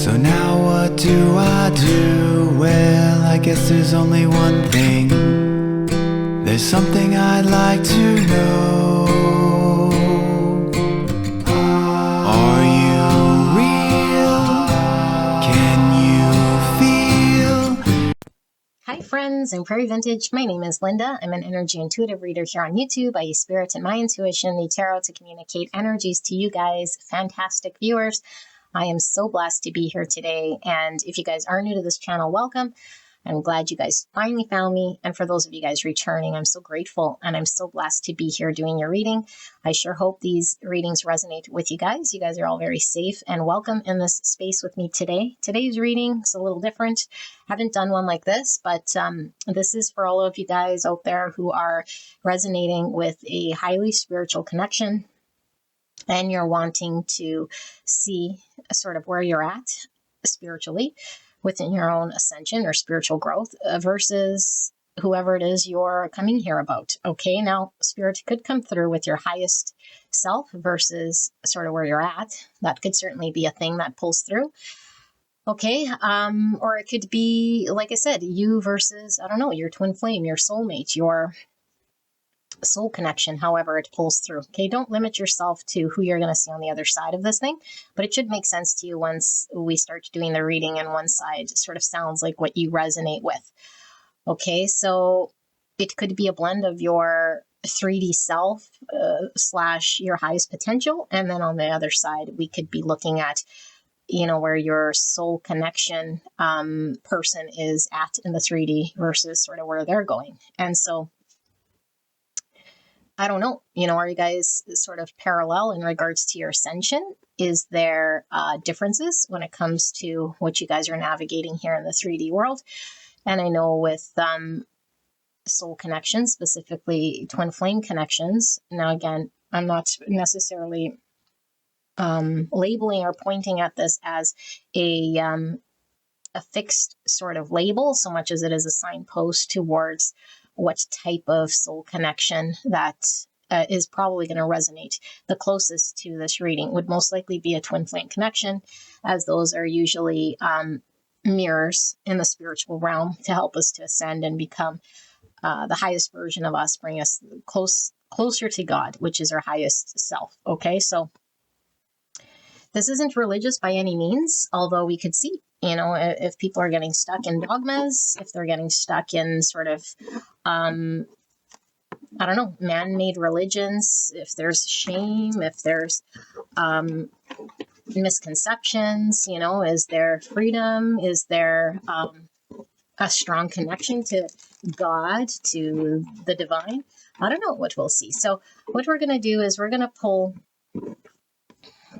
So now what do I do? Well, I guess there's only one thing. There's something I'd like to know. Are you real? Can you feel? Hi friends, I'm Prairie Vintage. My name is Linda. I'm an energy intuitive reader here on YouTube. I use spirit and my intuition, the tarot, to communicate energies to you guys, fantastic viewers. I am so blessed to be here today. And if you guys are new to this channel, welcome. I'm glad you guys finally found me. And for those of you guys returning, I'm so grateful and I'm so blessed to be here doing your reading. I sure hope these readings resonate with you guys. You guys are all very safe and welcome in this space with me today. Today's reading is a little different. Haven't done one like this, but this is for all of you guys out there who are resonating with a highly spiritual connection and you're wanting to see sort of where you're at spiritually within your own ascension or spiritual growth versus whoever it is you're coming here about. Okay, now spirit could come through with your highest self versus sort of where you're at. That could certainly be a thing that pulls through. Okay, or it could be, like I said, you versus, I don't know, your twin flame, your soulmate, your soul connection, however it pulls through. Okay, don't limit yourself to who you're going to see on the other side of this thing, but it should make sense to you once we start doing the reading and one side sort of sounds like what you resonate with. Okay, so it could be a blend of your 3D self slash your highest potential, and then on the other side we could be looking at, you know, where your soul connection person is at in the 3D versus sort of where they're going. And so I don't know, you know, are you guys sort of parallel in regards to your ascension? Is there differences when it comes to what you guys are navigating here in the 3D world? And I know with soul connections, specifically twin flame connections. Now, again, I'm not necessarily labeling or pointing at this as a fixed sort of label so much as it is a signpost towards what type of soul connection that is probably going to resonate the closest to this reading. Would most likely be a twin flame connection, as those are usually mirrors in the spiritual realm to help us to ascend and become the highest version of us, bring us closer to God, which is our highest self. Okay, so this isn't religious by any means, although we could see, you know, if people are getting stuck in dogmas, if they're getting stuck in sort of, I don't know, man-made religions, if there's shame, if there's misconceptions, you know, is there freedom? Is there a strong connection to God, to the divine? I don't know what we'll see. So what we're going to do is we're going to pull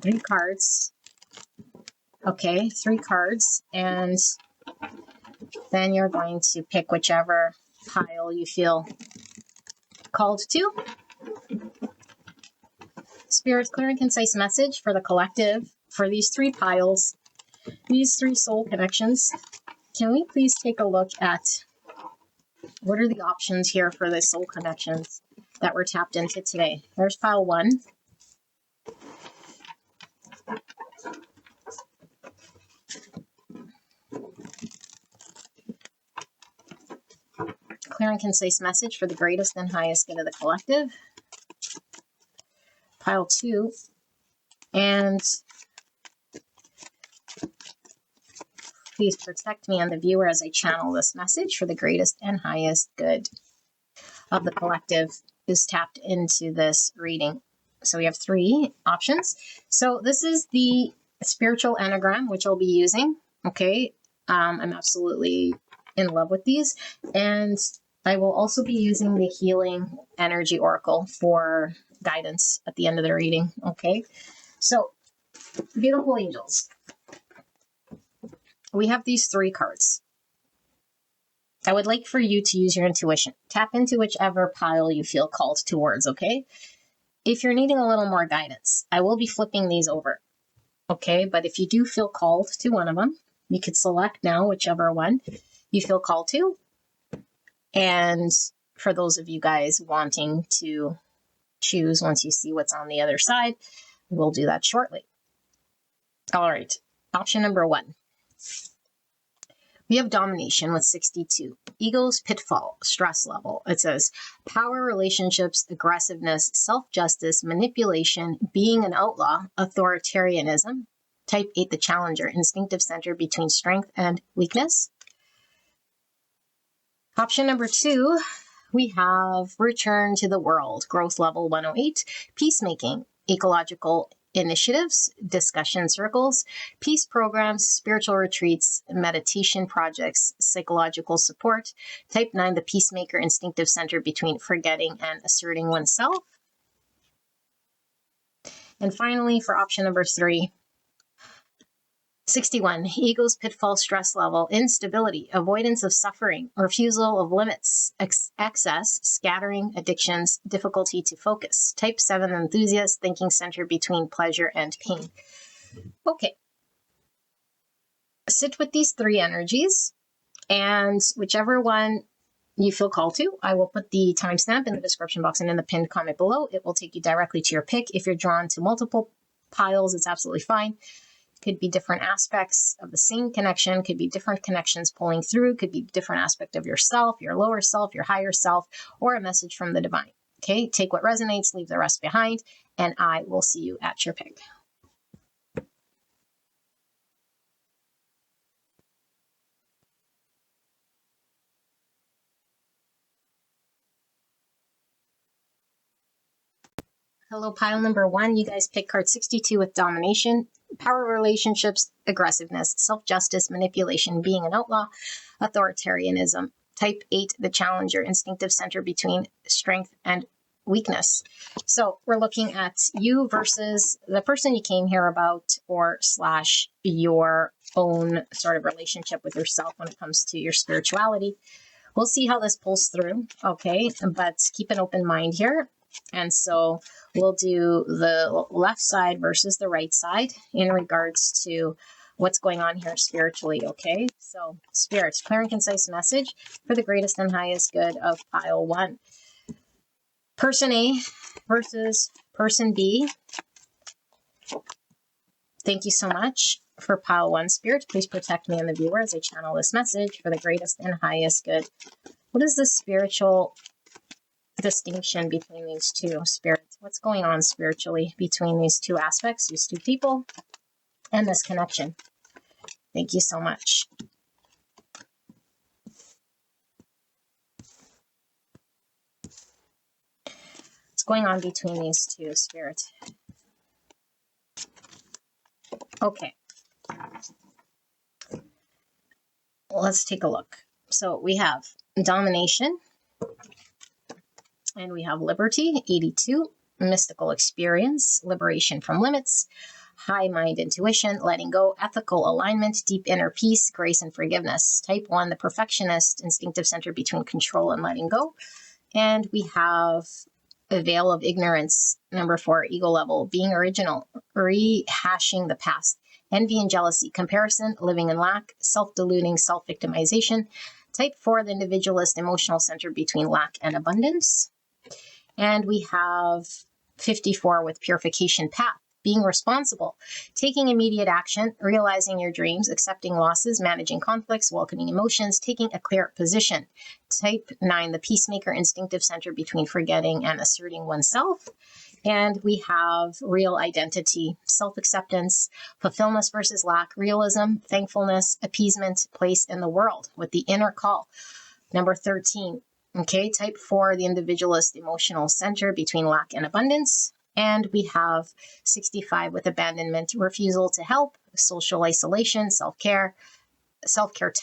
3 cards. Okay, 3 cards, and then you're going to pick whichever pile you feel called to. Spirit's clear and concise message for the collective for these 3 piles, these 3 soul connections. Can we please take a look at what are the options here for the soul connections that we're tapped into today? There's pile 1. Clear and concise message for the greatest and highest good of the collective. Pile 2. And please protect me and the viewer as I channel this message for the greatest and highest good of the collective is tapped into this reading. So we have 3 options. So this is the spiritual anagram, which I'll be using. Okay. I'm absolutely in love with these. And I will also be using the healing energy oracle for guidance at the end of the reading. Okay. So beautiful angels. We have these 3 cards. I would like for you to use your intuition. Tap into whichever pile you feel called towards, okay? If you're needing a little more guidance, I will be flipping these over, okay? But if you do feel called to one of them, you could select now whichever one you feel called to. And for those of you guys wanting to choose once you see what's on the other side, we'll do that shortly. All right, option number 1. We have domination with 62. Ego's pitfall, stress level. It says power, relationships, aggressiveness, self-justice, manipulation, being an outlaw, authoritarianism. Type 8, the challenger, instinctive center between strength and weakness. Option number 2, we have return to the world, growth level 108, peacemaking, ecological initiatives, discussion circles, peace programs, spiritual retreats, meditation projects, psychological support. Type 9, the peacemaker, instinctive center between forgetting and asserting oneself. And finally, for option number 3, 61, ego's pitfall, stress level, instability, avoidance of suffering, refusal of limits, excess, scattering, addictions, difficulty to focus. Type 7, enthusiast, thinking center between pleasure and pain. Okay. Sit with these 3 energies, and whichever one you feel called to, I will put the timestamp in the description box and in the pinned comment below. It will take you directly to your pick. If you're drawn to multiple piles, it's absolutely fine. Could be different aspects of the same connection, could be different connections pulling through, could be different aspect of yourself, your lower self, your higher self, or a message from the divine. Okay, take what resonates, leave the rest behind, and I will see you at your pick. Hello, pile number 1. You guys pick card 62 with domination, power, relationships, aggressiveness, self-justice, manipulation, being an outlaw, authoritarianism. Type 8, the challenger, instinctive center between strength and weakness. So we're looking at you versus the person you came here about, or / your own sort of relationship with yourself when it comes to your spirituality. We'll see how this pulls through, okay? But keep an open mind here. And so we'll do the left side versus the right side in regards to what's going on here spiritually, okay? So spirits, clear and concise message for the greatest and highest good of pile 1. Person A versus person B. Thank you so much for pile 1, spirit. Please protect me and the viewer as I channel this message for the greatest and highest good. What is the spiritual distinction between these 2 spirits? What's going on spiritually between these 2 aspects, these 2 people, and this connection? Thank you so much. What's going on between these 2 spirits? Okay. Let's take a look. So we have domination, and we have liberty, 82, mystical experience, liberation from limits, high mind intuition, letting go, ethical alignment, deep inner peace, grace and forgiveness. Type 1, the perfectionist, instinctive center between control and letting go. And we have a veil of ignorance, number 4, ego level, being original, rehashing the past, envy and jealousy, comparison, living in lack, self-deluding, self-victimization. Type 4, the individualist, emotional center between lack and abundance. And we have 54 with purification path, being responsible, taking immediate action, realizing your dreams, accepting losses, managing conflicts, welcoming emotions, taking a clear position. Type 9, the peacemaker, instinctive center between forgetting and asserting oneself. And we have real identity, self-acceptance, fulfillment versus lack, realism, thankfulness, appeasement, place in the world with the inner call. Number 13. Okay, type 4, the individualist, emotional center between lack and abundance. And we have 65 with abandonment, refusal to help, social isolation, self-care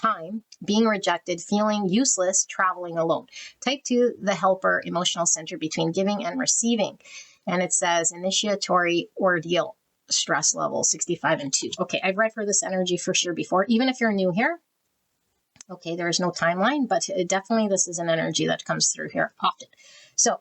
time, being rejected, feeling useless, traveling alone. Type 2, the helper, emotional center between giving and receiving. And it says initiatory ordeal, stress level, 65 and 2. Okay, I've read for this energy for sure before, even if you're new here. Okay, there is no timeline, but definitely this is an energy that comes through here often. So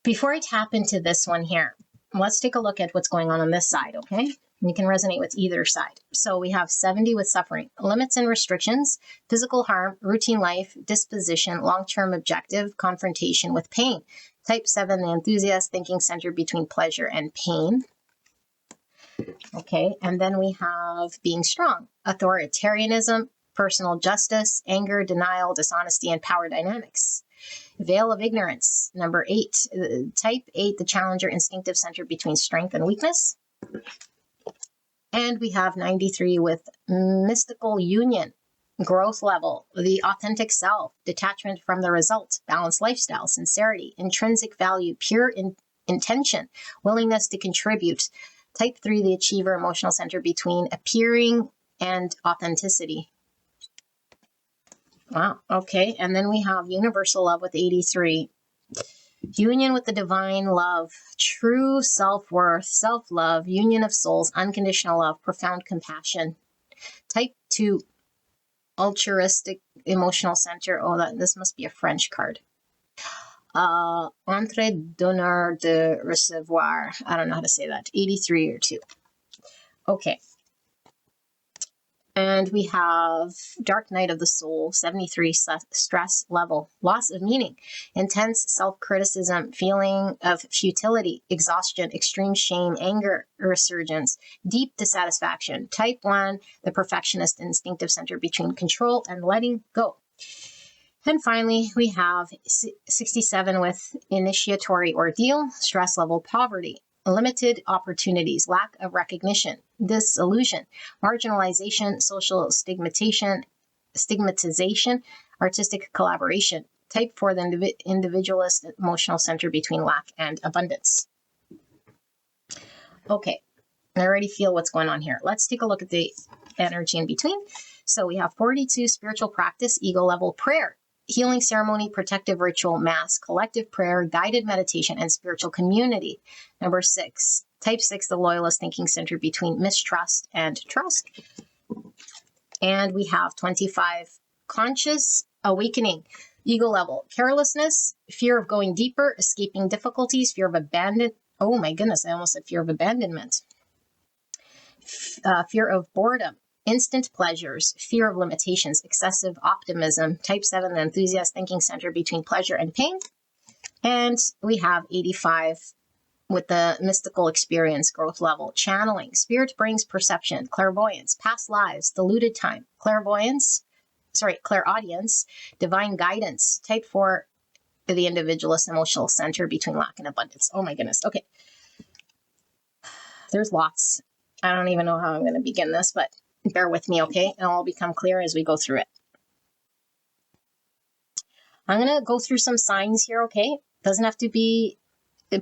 before I tap into this one here, let's take a look at what's going on this side, okay? You can resonate with either side. So we have 70 with suffering, limits and restrictions, physical harm, routine life, disposition, long-term objective, confrontation with pain. Type 7, the enthusiast, thinking center between pleasure and pain. Okay, and then we have being strong, authoritarianism, personal justice, anger, denial, dishonesty, and power dynamics. Veil of ignorance, number 8. Type 8, the challenger, instinctive center between strength and weakness. And we have 93 with mystical union, growth level, the authentic self, detachment from the result, balanced lifestyle, sincerity, intrinsic value, pure intention, willingness to contribute. Type 3, the achiever, emotional center between appearing and authenticity. Wow. Okay. And then we have universal love with 83. Union with the divine love, true self-worth, self-love, union of souls, unconditional love, profound compassion. Type 2, altruistic emotional center. Oh, this must be a French card. Entre donneur de recevoir. I don't know how to say that. 83 or 2. Okay. And we have Dark Night of the Soul, 73, stress level, loss of meaning, intense self-criticism, feeling of futility, exhaustion, extreme shame, anger, resurgence, deep dissatisfaction. Type 1, the perfectionist, instinctive center between control and letting go. And finally, we have 67 with initiatory ordeal, stress level, poverty, limited opportunities, lack of recognition, disillusion, marginalization, social stigmatization, artistic collaboration. Type 4, the individualist emotional center between lack and abundance. Okay, I already feel what's going on here. Let's take a look at the energy in between. So we have 42, spiritual practice, ego level, prayer, healing ceremony, protective ritual, mass, collective prayer, guided meditation, and spiritual community. Number 6, type 6, the loyalist thinking center between mistrust and trust. And we have 25, conscious awakening, ego level, carelessness, fear of going deeper, escaping difficulties, fear of abandon. Oh my goodness, I almost said fear of abandonment. Fear of boredom, instant pleasures, fear of limitations, excessive optimism. Type 7, the enthusiast thinking center between pleasure and pain. And we have 85 with the mystical experience, growth level, channeling, spirit brings perception, clairvoyance, past lives, diluted time, clairaudience, divine guidance. Type 4, the individualist emotional center between lack and abundance. Oh my goodness. Okay. There's lots. I don't even know how I'm going to begin this, but bear with me, okay? And it'll become clear as we go through it. I'm going to go through some signs here, okay? Doesn't have to be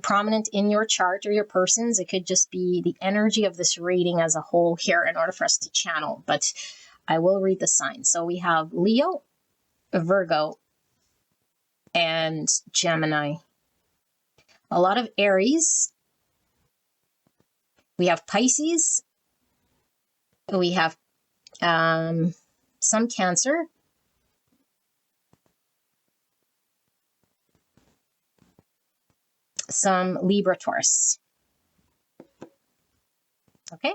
prominent in your chart or your persons. It could just be the energy of this reading as a whole here in order for us to channel, but I will read the signs. So we have Leo, Virgo, and Gemini. A lot of Aries. We have Pisces. We have some Cancer. Some Libra, Taurus. Okay.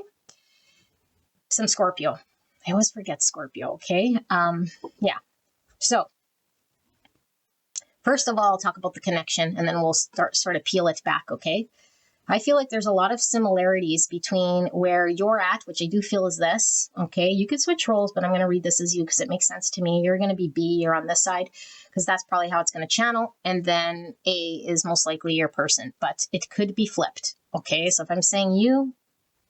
Some Scorpio. I always forget Scorpio, okay? Yeah. So, first of all, I'll talk about the connection, and then we'll sort of peel it back, okay? I feel like there's a lot of similarities between where you're at, which I do feel is this, okay? You could switch roles, but I'm going to read this as you because it makes sense to me. You're going to be B, you're on this side, because that's probably how it's going to channel. And then A is most likely your person, but it could be flipped, okay? So if I'm saying you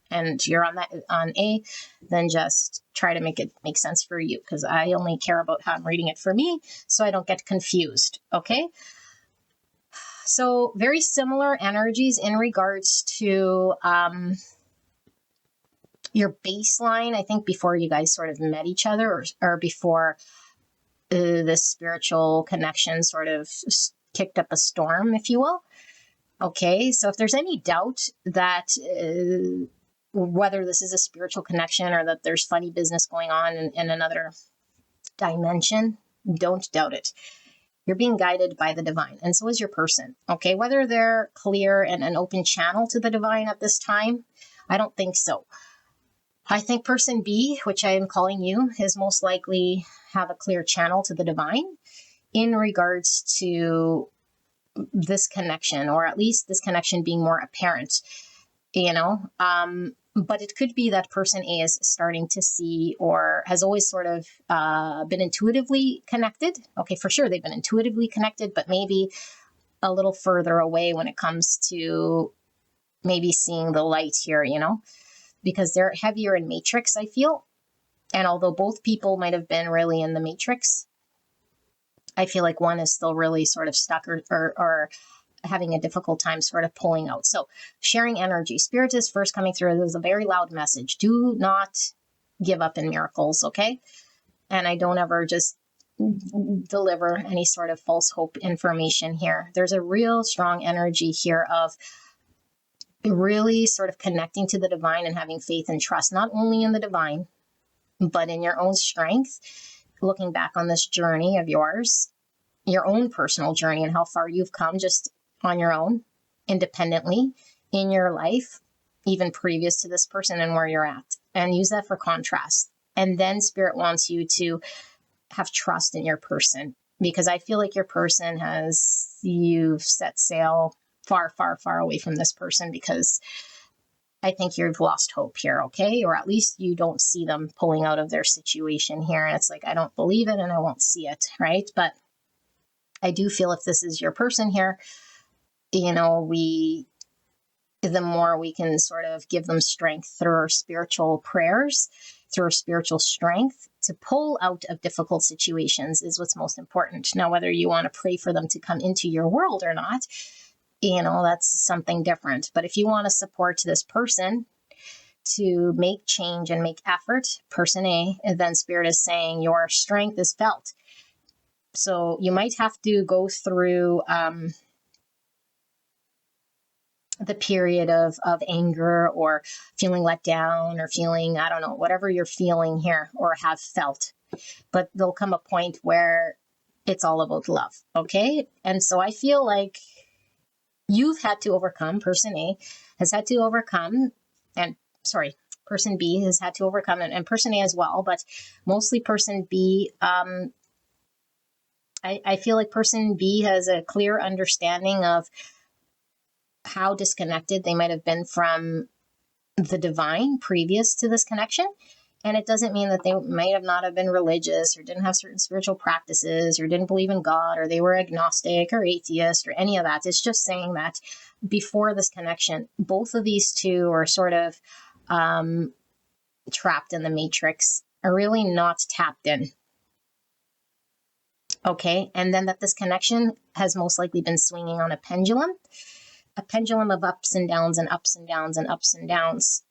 and you're on A, then just try to make it make sense for you, because I only care about how I'm reading it for me, so I don't get confused, okay? So very similar energies in regards to your baseline, I think, before you guys sort of met each other, or before the spiritual connection sort of kicked up a storm, if you will. Okay, so if there's any doubt that whether this is a spiritual connection or that there's funny business going on in another dimension, don't doubt it. You're being guided by the divine, and so is your person, okay? Whether they're clear and an open channel to the divine at this time, I don't think so. I think person B, which I am calling you, is most likely have a clear channel to the divine in regards to this connection, or at least this connection being more apparent, you know? But it could be that person A is starting to see, or has always sort of been intuitively connected. Okay, for sure, they've been intuitively connected, but maybe a little further away when it comes to maybe seeing the light here, because they're heavier in matrix, I feel. And although both people might have been really in the matrix, I feel like one is still really sort of stuck or having a difficult time sort of pulling out. So sharing energy. Spirit is first coming through. There's a very loud message. Do not give up in miracles, okay? And I don't ever just deliver any sort of false hope information here. There's a real strong energy here of really sort of connecting to the divine and having faith and trust, not only in the divine, but in your own strength. Looking back on this journey of yours, your own personal journey and how far you've come just on your own, independently in your life, even previous to this person and where you're at, and use that for contrast. And then Spirit wants you to have trust in your person, because I feel like your person you've set sail far, far, far away from this person, because I think you've lost hope here, okay? Or at least you don't see them pulling out of their situation here. And it's like, I don't believe it and I won't see it, right? But I do feel if this is your person here, the more we can sort of give them strength through our spiritual prayers, through our spiritual strength to pull out of difficult situations is what's most important. Now, whether you want to pray for them to come into your world or not, that's something different. But if you want to support this person to make change and make effort, person A, and then Spirit is saying your strength is felt. So you might have to go through the period of anger or feeling let down or feeling, I don't know, whatever you're feeling here or have felt. But there'll come a point where it's all about love, okay? And so I feel like you've had to overcome, person A has had to overcome, person B has had to overcome, and person A as well, but mostly person B. I feel like person B has a clear understanding of how disconnected they might have been from the divine previous to this connection. And it doesn't mean that they might have not have been religious or didn't have certain spiritual practices or didn't believe in God or they were agnostic or atheist or any of that. It's just saying that before this connection, both of these two are sort of trapped in the matrix, are really not tapped in. Okay, and then that this connection has most likely been swinging on a pendulum of ups and downs and ups and downs and ups and downs.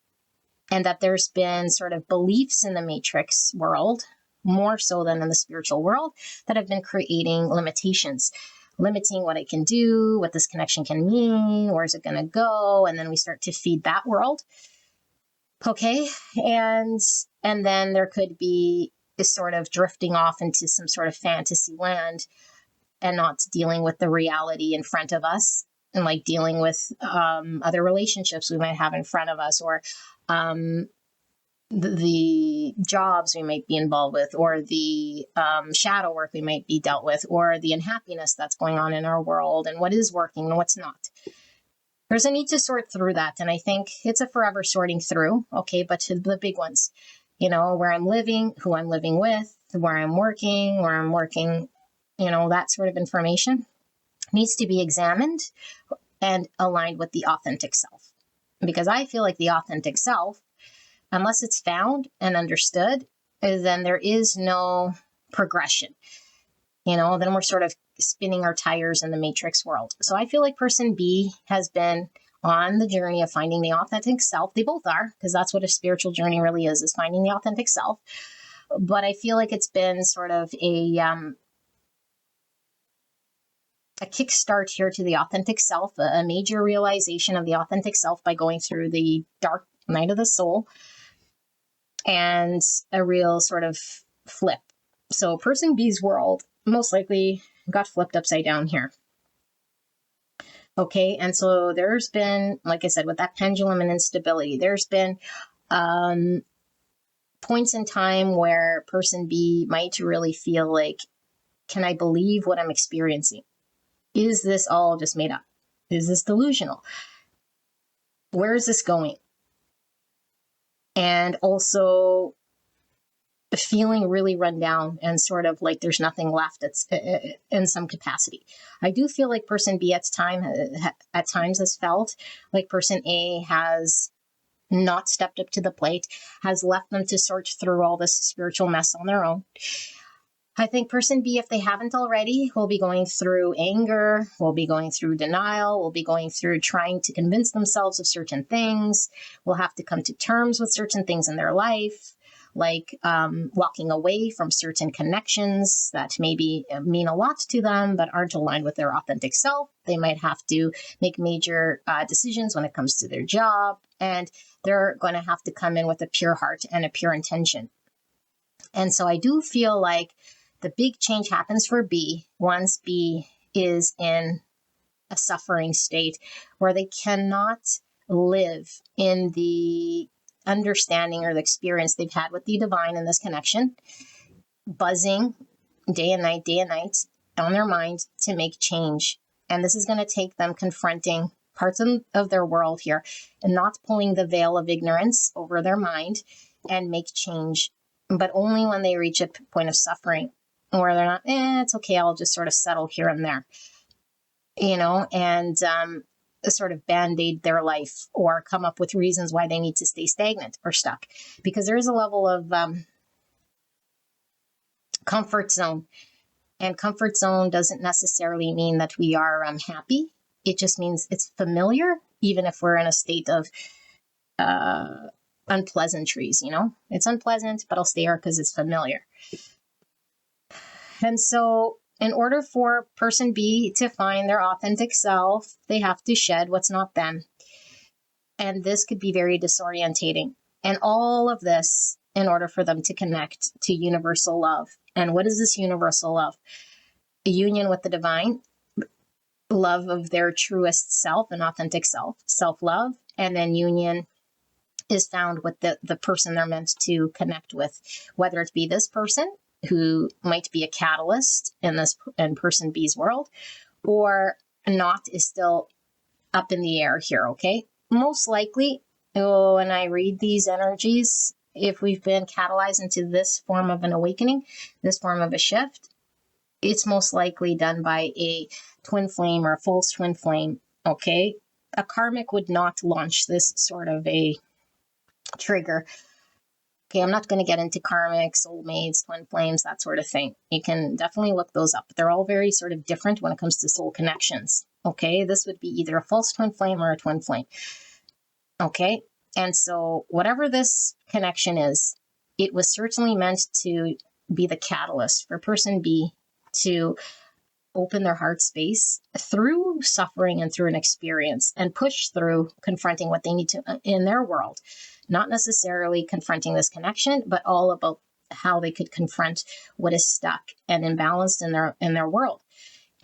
And that there's been sort of beliefs in the matrix world, more so than in the spiritual world, that have been creating limitations, limiting what it can do, what this connection can mean, where is it going to go? And then we start to feed that world. Okay, and then there could be this sort of drifting off into some sort of fantasy land and not dealing with the reality in front of us, and like dealing with other relationships we might have in front of us, or the jobs we might be involved with, or the shadow work we might be dealt with, or the unhappiness that's going on in our world and what is working and what's not. There's a need to sort through that. And I think it's a forever sorting through. Okay, but to the big ones, where I'm living, who I'm living with, where I'm working, that sort of information needs to be examined and aligned with the authentic self. Because I feel like the authentic self, unless it's found and understood, then there is no progression. Then we're sort of spinning our tires in the matrix world. So I feel like person B has been on the journey of finding the authentic self. They both are, because that's what a spiritual journey really is finding the authentic self. But I feel like it's been sort of a kickstart here to the authentic self, a major realization of the authentic self by going through the dark night of the soul, and a real sort of flip. So person B's world most likely got flipped upside down here. Okay, and so there's been, like I said, with that pendulum and instability, there's been points in time where person B might really feel like, can I believe what I'm experiencing? Is this all just made up? Is this delusional? Where is this going? and also feeling really run down and sort of like there's nothing left. It's in some capacity. I do feel like person B at times has felt like person A has not stepped up to the plate, has left them to sort through all this spiritual mess on their own. I think person B, if they haven't already, will be going through anger, will be going through denial, will be going through trying to convince themselves of certain things, will have to come to terms with certain things in their life, like walking away from certain connections that maybe mean a lot to them but aren't aligned with their authentic self. They might have to make major decisions when it comes to their job, and they're going to have to come in with a pure heart and a pure intention. And so I do feel like the big change happens for B once B is in a suffering state where they cannot live in the understanding or the experience they've had with the divine in this connection, buzzing day and night on their mind to make change. And this is going to take them confronting parts of their world here and not pulling the veil of ignorance over their mind and make change, but only when they reach a point of suffering where they're not, it's okay, I'll just sort of settle here and there, and sort of band-aid their life or come up with reasons why they need to stay stagnant or stuck. Because there is a level of comfort zone. And comfort zone doesn't necessarily mean that we are happy. It just means it's familiar, even if we're in a state of unpleasantries, It's unpleasant, but I'll stay here because it's familiar. And so in order for person B to find their authentic self, they have to shed what's not them. And this could be very disorientating. And all of this in order for them to connect to universal love. And what is this universal love? A union with the divine, love of their truest self and authentic self, self-love, and then union is found with the person they're meant to connect with, whether it be this person who might be a catalyst in person B's world, or not, is still up in the air here, okay? Most likely, when I read these energies, if we've been catalyzed into this form of an awakening, this form of a shift, it's most likely done by a twin flame or a false twin flame, okay? A karmic would not launch this sort of a trigger. Okay, I'm not going to get into karmic, soulmates, twin flames, that sort of thing. You can definitely look those up. They're all very sort of different when it comes to soul connections. Okay, this would be either a false twin flame or a twin flame. Okay, and so whatever this connection is, it was certainly meant to be the catalyst for person B to open their heart space through suffering and through an experience and push through confronting what they need to in their world. Not necessarily confronting this connection, but all about how they could confront what is stuck and imbalanced in their world,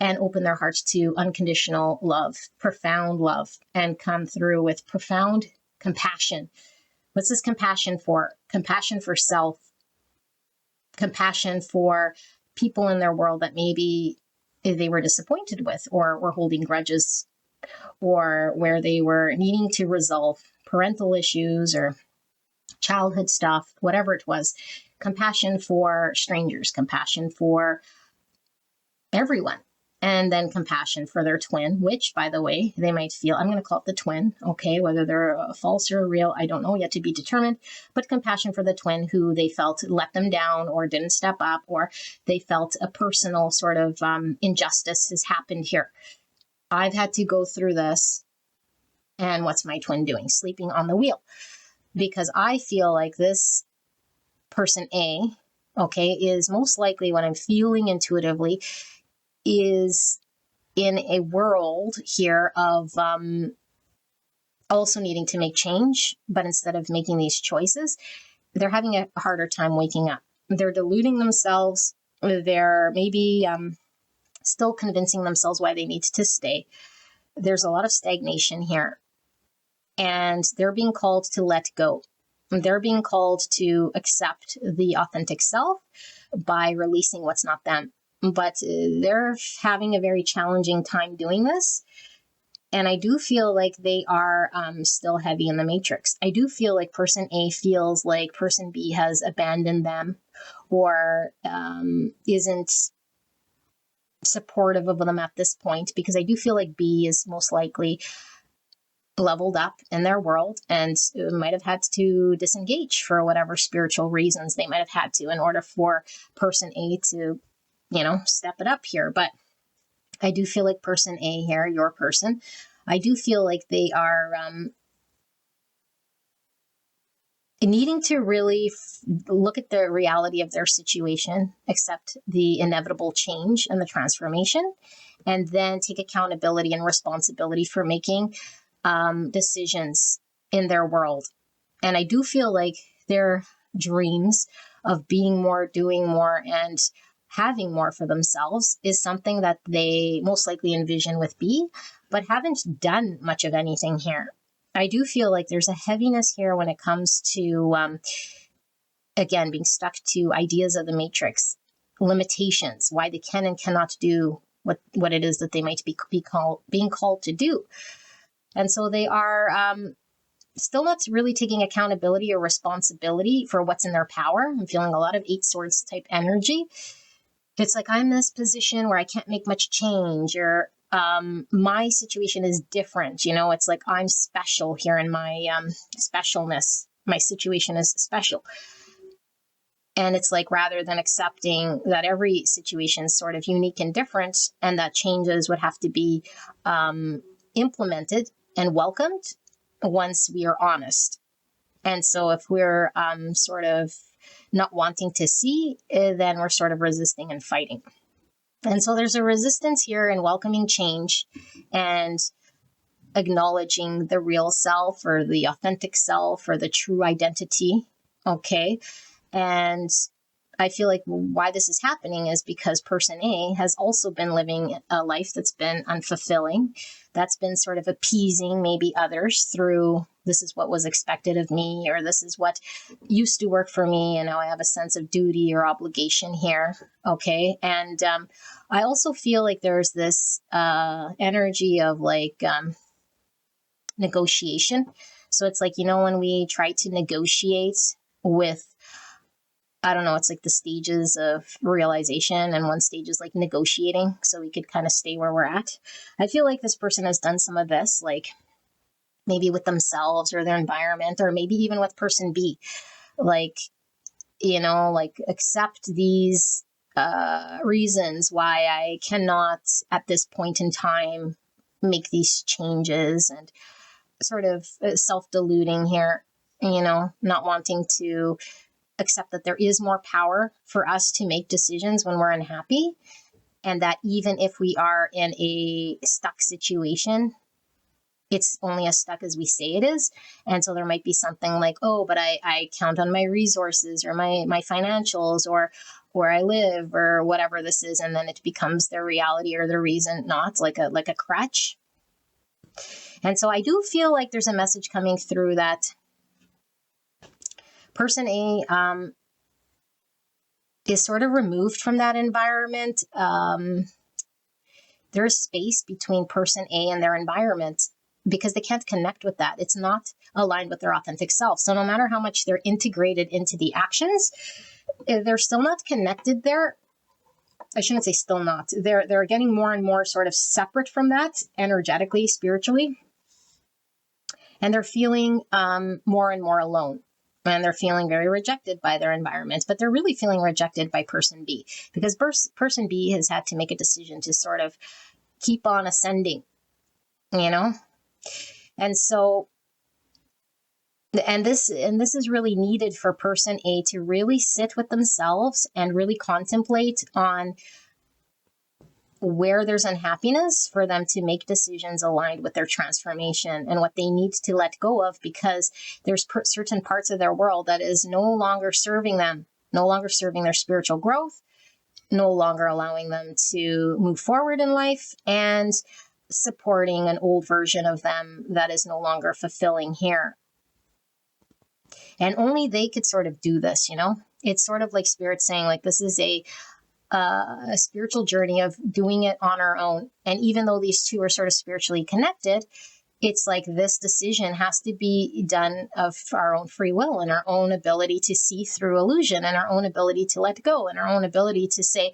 and open their hearts to unconditional love, profound love, and come through with profound compassion. What's this compassion for? Compassion for self, compassion for people in their world that maybe they were disappointed with or were holding grudges, or where they were needing to resolve parental issues or childhood stuff, whatever it was. Compassion for strangers, compassion for everyone. And then compassion for their twin, which, by the way, they might feel, I'm going to call it the twin, okay, whether they're false or real, I don't know, yet to be determined, but compassion for the twin who they felt let them down or didn't step up, or they felt a personal sort of injustice has happened here. I've had to go through this, and what's my twin doing? Sleeping on the wheel. Because I feel like this person A, okay, is most likely, what I'm feeling intuitively, is in a world here of also needing to make change, but instead of making these choices, they're having a harder time waking up. They're deluding themselves. They're maybe still convincing themselves why they need to stay. There's a lot of stagnation here, and they're being called to let go. They're being called to accept the authentic self by releasing what's not them. But they're having a very challenging time doing this. And I do feel like they are still heavy in the matrix. I do feel like person A feels like person B has abandoned them or isn't supportive of them at this point, because I do feel like B is most likely leveled up in their world and might have had to disengage for whatever spiritual reasons they might have had to in order for person A to, step it up here. But I do feel like person A here, your person, I do feel like they are needing to really look at the reality of their situation, accept the inevitable change and the transformation, and then take accountability and responsibility for making decisions in their world. And I do feel like their dreams of being more, doing more, and having more for themselves is something that they most likely envision with B, but haven't done much of anything here. I do feel like there's a heaviness here when it comes to, again, being stuck to ideas of the matrix, limitations, why they can and cannot do what it is that they might be being called to do. And so they are still not really taking accountability or responsibility for what's in their power. I'm feeling a lot of 8 Swords type energy. It's like I'm in this position where I can't make much change, or my situation is different. It's like I'm special here in my specialness. My situation is special. And it's like, rather than accepting that every situation is sort of unique and different, and that changes would have to be implemented and welcomed once we are honest. And so if we're sort of not wanting to see, then we're sort of resisting and fighting. And so there's a resistance here in welcoming change and acknowledging the real self or the authentic self or the true identity. Okay. And I feel like why this is happening is because person A has also been living a life that's been unfulfilling, that's been sort of appeasing maybe others through, this is what was expected of me, or this is what used to work for me, and now I have a sense of duty or obligation here. Okay. And I also feel like there's this energy of like negotiation. So it's like, when we try to negotiate with, I don't know, it's like the stages of realization, and one stage is like negotiating so we could kind of stay where we're at. I feel like this person has done some of this, like maybe with themselves or their environment, or maybe even with person B, like, like accept these reasons why I cannot at this point in time make these changes, and sort of self-deluding here, not wanting to accept that there is more power for us to make decisions when we're unhappy, and that even if we are in a stuck situation, it's only as stuck as we say it is. And so there might be something like, oh, but I count on my resources or my financials or where I live or whatever this is, and then it becomes their reality or their reason, not like a crutch. And so I do feel like there's a message coming through that person A is sort of removed from that environment. There's space between person A and their environment because they can't connect with that. It's not aligned with their authentic self. So no matter how much they're integrated into the actions, they're still not connected there. I shouldn't say still not. They're getting more and more sort of separate from that energetically, spiritually. And they're feeling more and more alone. And they're feeling very rejected by their environment, but they're really feeling rejected by person B, because person B has had to make a decision to sort of keep on ascending, And so, and this is really needed for person A to really sit with themselves and really contemplate on where there's unhappiness, for them to make decisions aligned with their transformation and what they need to let go of, because there's certain parts of their world that is no longer serving them, no longer serving their spiritual growth, no longer allowing them to move forward in life, and supporting an old version of them that is no longer fulfilling here. And only they could sort of do this, It's sort of like Spirit saying, like, this is a a spiritual journey of doing it on our own. And even though these two are sort of spiritually connected, it's like this decision has to be done of our own free will and our own ability to see through illusion and our own ability to let go and our own ability to say,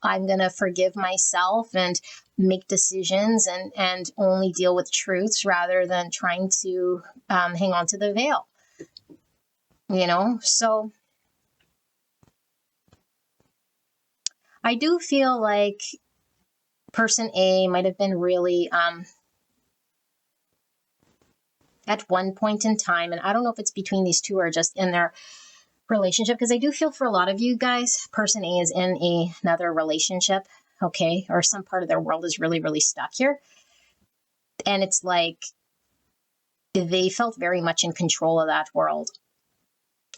I'm going to forgive myself and make decisions and only deal with truths rather than trying to hang on to the veil. So I do feel like person A might have been really, at one point in time, and I don't know if it's between these two or just in their relationship, because I do feel for a lot of you guys, person A is in another relationship, okay, or some part of their world is really, really stuck here. And it's like they felt very much in control of that world.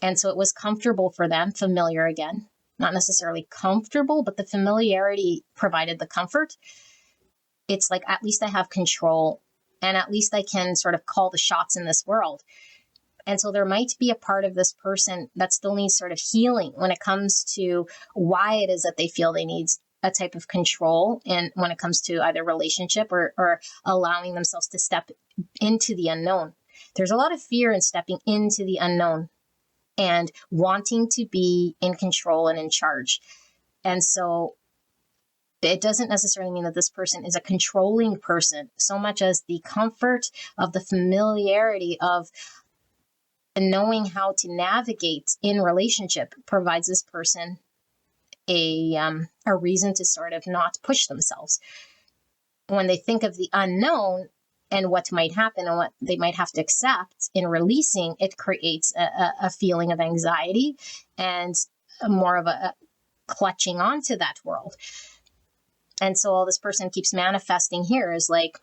And so it was comfortable for them, familiar again. Not necessarily comfortable, but the familiarity provided the comfort. It's like, at least I have control and at least I can sort of call the shots in this world. And so there might be a part of this person that still needs sort of healing when it comes to why it is that they feel they need a type of control. And when it comes to either relationship or allowing themselves to step into the unknown, there's a lot of fear in stepping into the unknown and wanting to be in control and in charge. And so it doesn't necessarily mean that this person is a controlling person so much as the comfort of the familiarity of knowing how to navigate in relationship provides this person a reason to sort of not push themselves. When they think of the unknown and what might happen and what they might have to accept in releasing, it creates a feeling of anxiety and more of a clutching onto that world. And so all this person keeps manifesting here is like,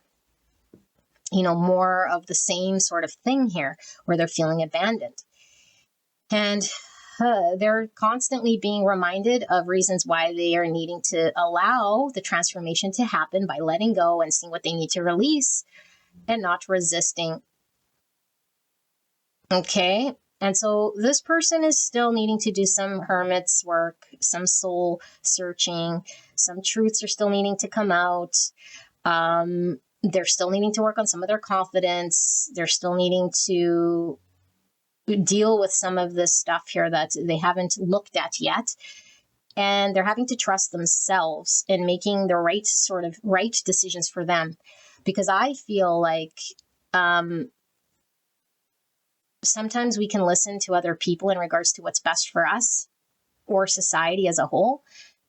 more of the same sort of thing here where they're feeling abandoned. And they're constantly being reminded of reasons why they are needing to allow the transformation to happen by letting go and seeing what they need to release and not resisting. Okay. And so this person is still needing to do some hermit's work, some soul searching, some truths are still needing to come out. They're still needing to work on some of their confidence. They're still needing to deal with some of this stuff here that they haven't looked at yet. And they're having to trust themselves in making the right decisions for them. Because I feel like sometimes we can listen to other people in regards to what's best for us or society as a whole,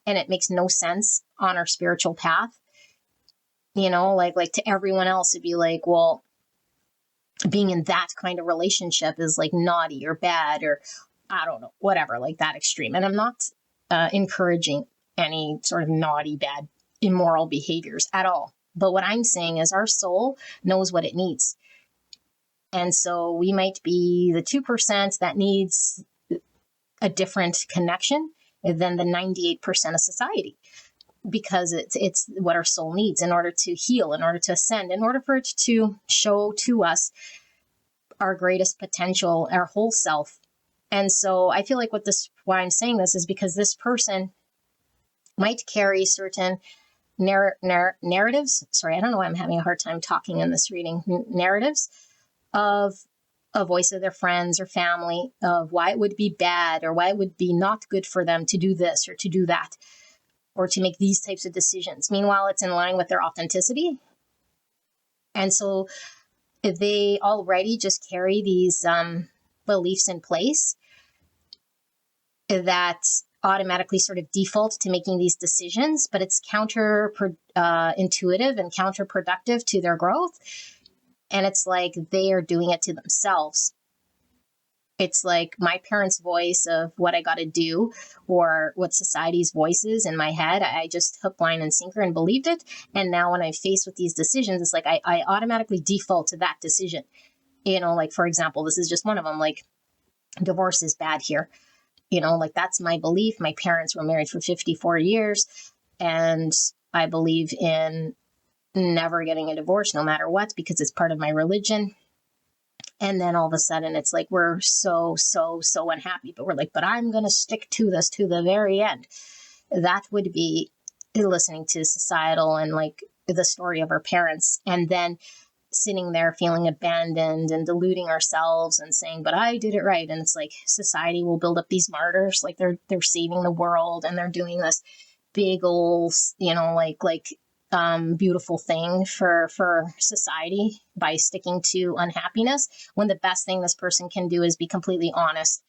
and it makes no sense on our spiritual path. Like to everyone else, it'd be like, well, being in that kind of relationship is like naughty or bad or I don't know, whatever, like that extreme. And I'm not encouraging any sort of naughty, bad, immoral behaviors at all. But what I'm saying is our soul knows what it needs. And so we might be the 2% that needs a different connection than the 98% of society, because it's what our soul needs in order to heal, in order to ascend, in order for it to show to us our greatest potential, our whole self. And so I feel like why I'm saying this is because this person might carry certain narratives. Sorry, I don't know why I'm having a hard time talking in this reading. Narratives of a voice of their friends or family of why it would be bad or why it would be not good for them to do this or to do that or to make these types of decisions. Meanwhile, it's in line with their authenticity. And so they already just carry these beliefs in place that automatically sort of default to making these decisions, but it's intuitive and counterproductive to their growth. And it's like they are doing it to themselves. It's like my parents' voice of what I got to do or what society's voice is in my head. I just hook, line, and sinker and believed it. And now when I'm faced with these decisions, it's like I automatically default to that decision. Like, for example, this is just one of them, like divorce is bad here. Like that's my belief. My parents were married for 54 years and I believe in never getting a divorce no matter what, because it's part of my religion. And then all of a sudden it's like, we're so unhappy, but we're like, but I'm going to stick to this to the very end. that would be listening to societal and like the story of our parents, and then sitting there feeling abandoned and deluding ourselves and saying, but I did it right. And it's like society will build up these martyrs, like they're saving the world and they're doing this big old, beautiful thing for society by sticking to unhappiness, when the best thing this person can do is be completely honest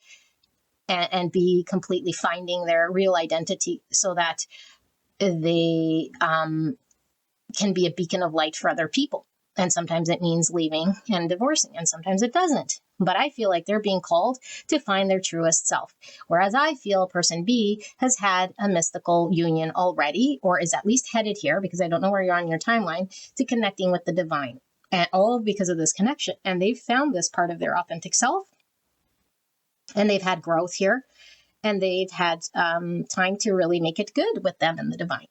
and be completely finding their real identity, so that they can be a beacon of light for other people. And sometimes it means leaving and divorcing, and sometimes it doesn't. But I feel like they're being called to find their truest self. Whereas I feel person B has had a mystical union already, or is at least headed here, because I don't know where you're on your timeline, to connecting with the divine. And all because of this connection. And they've found this part of their authentic self. And they've had growth here. And they've had time to really make it good with them and the divine.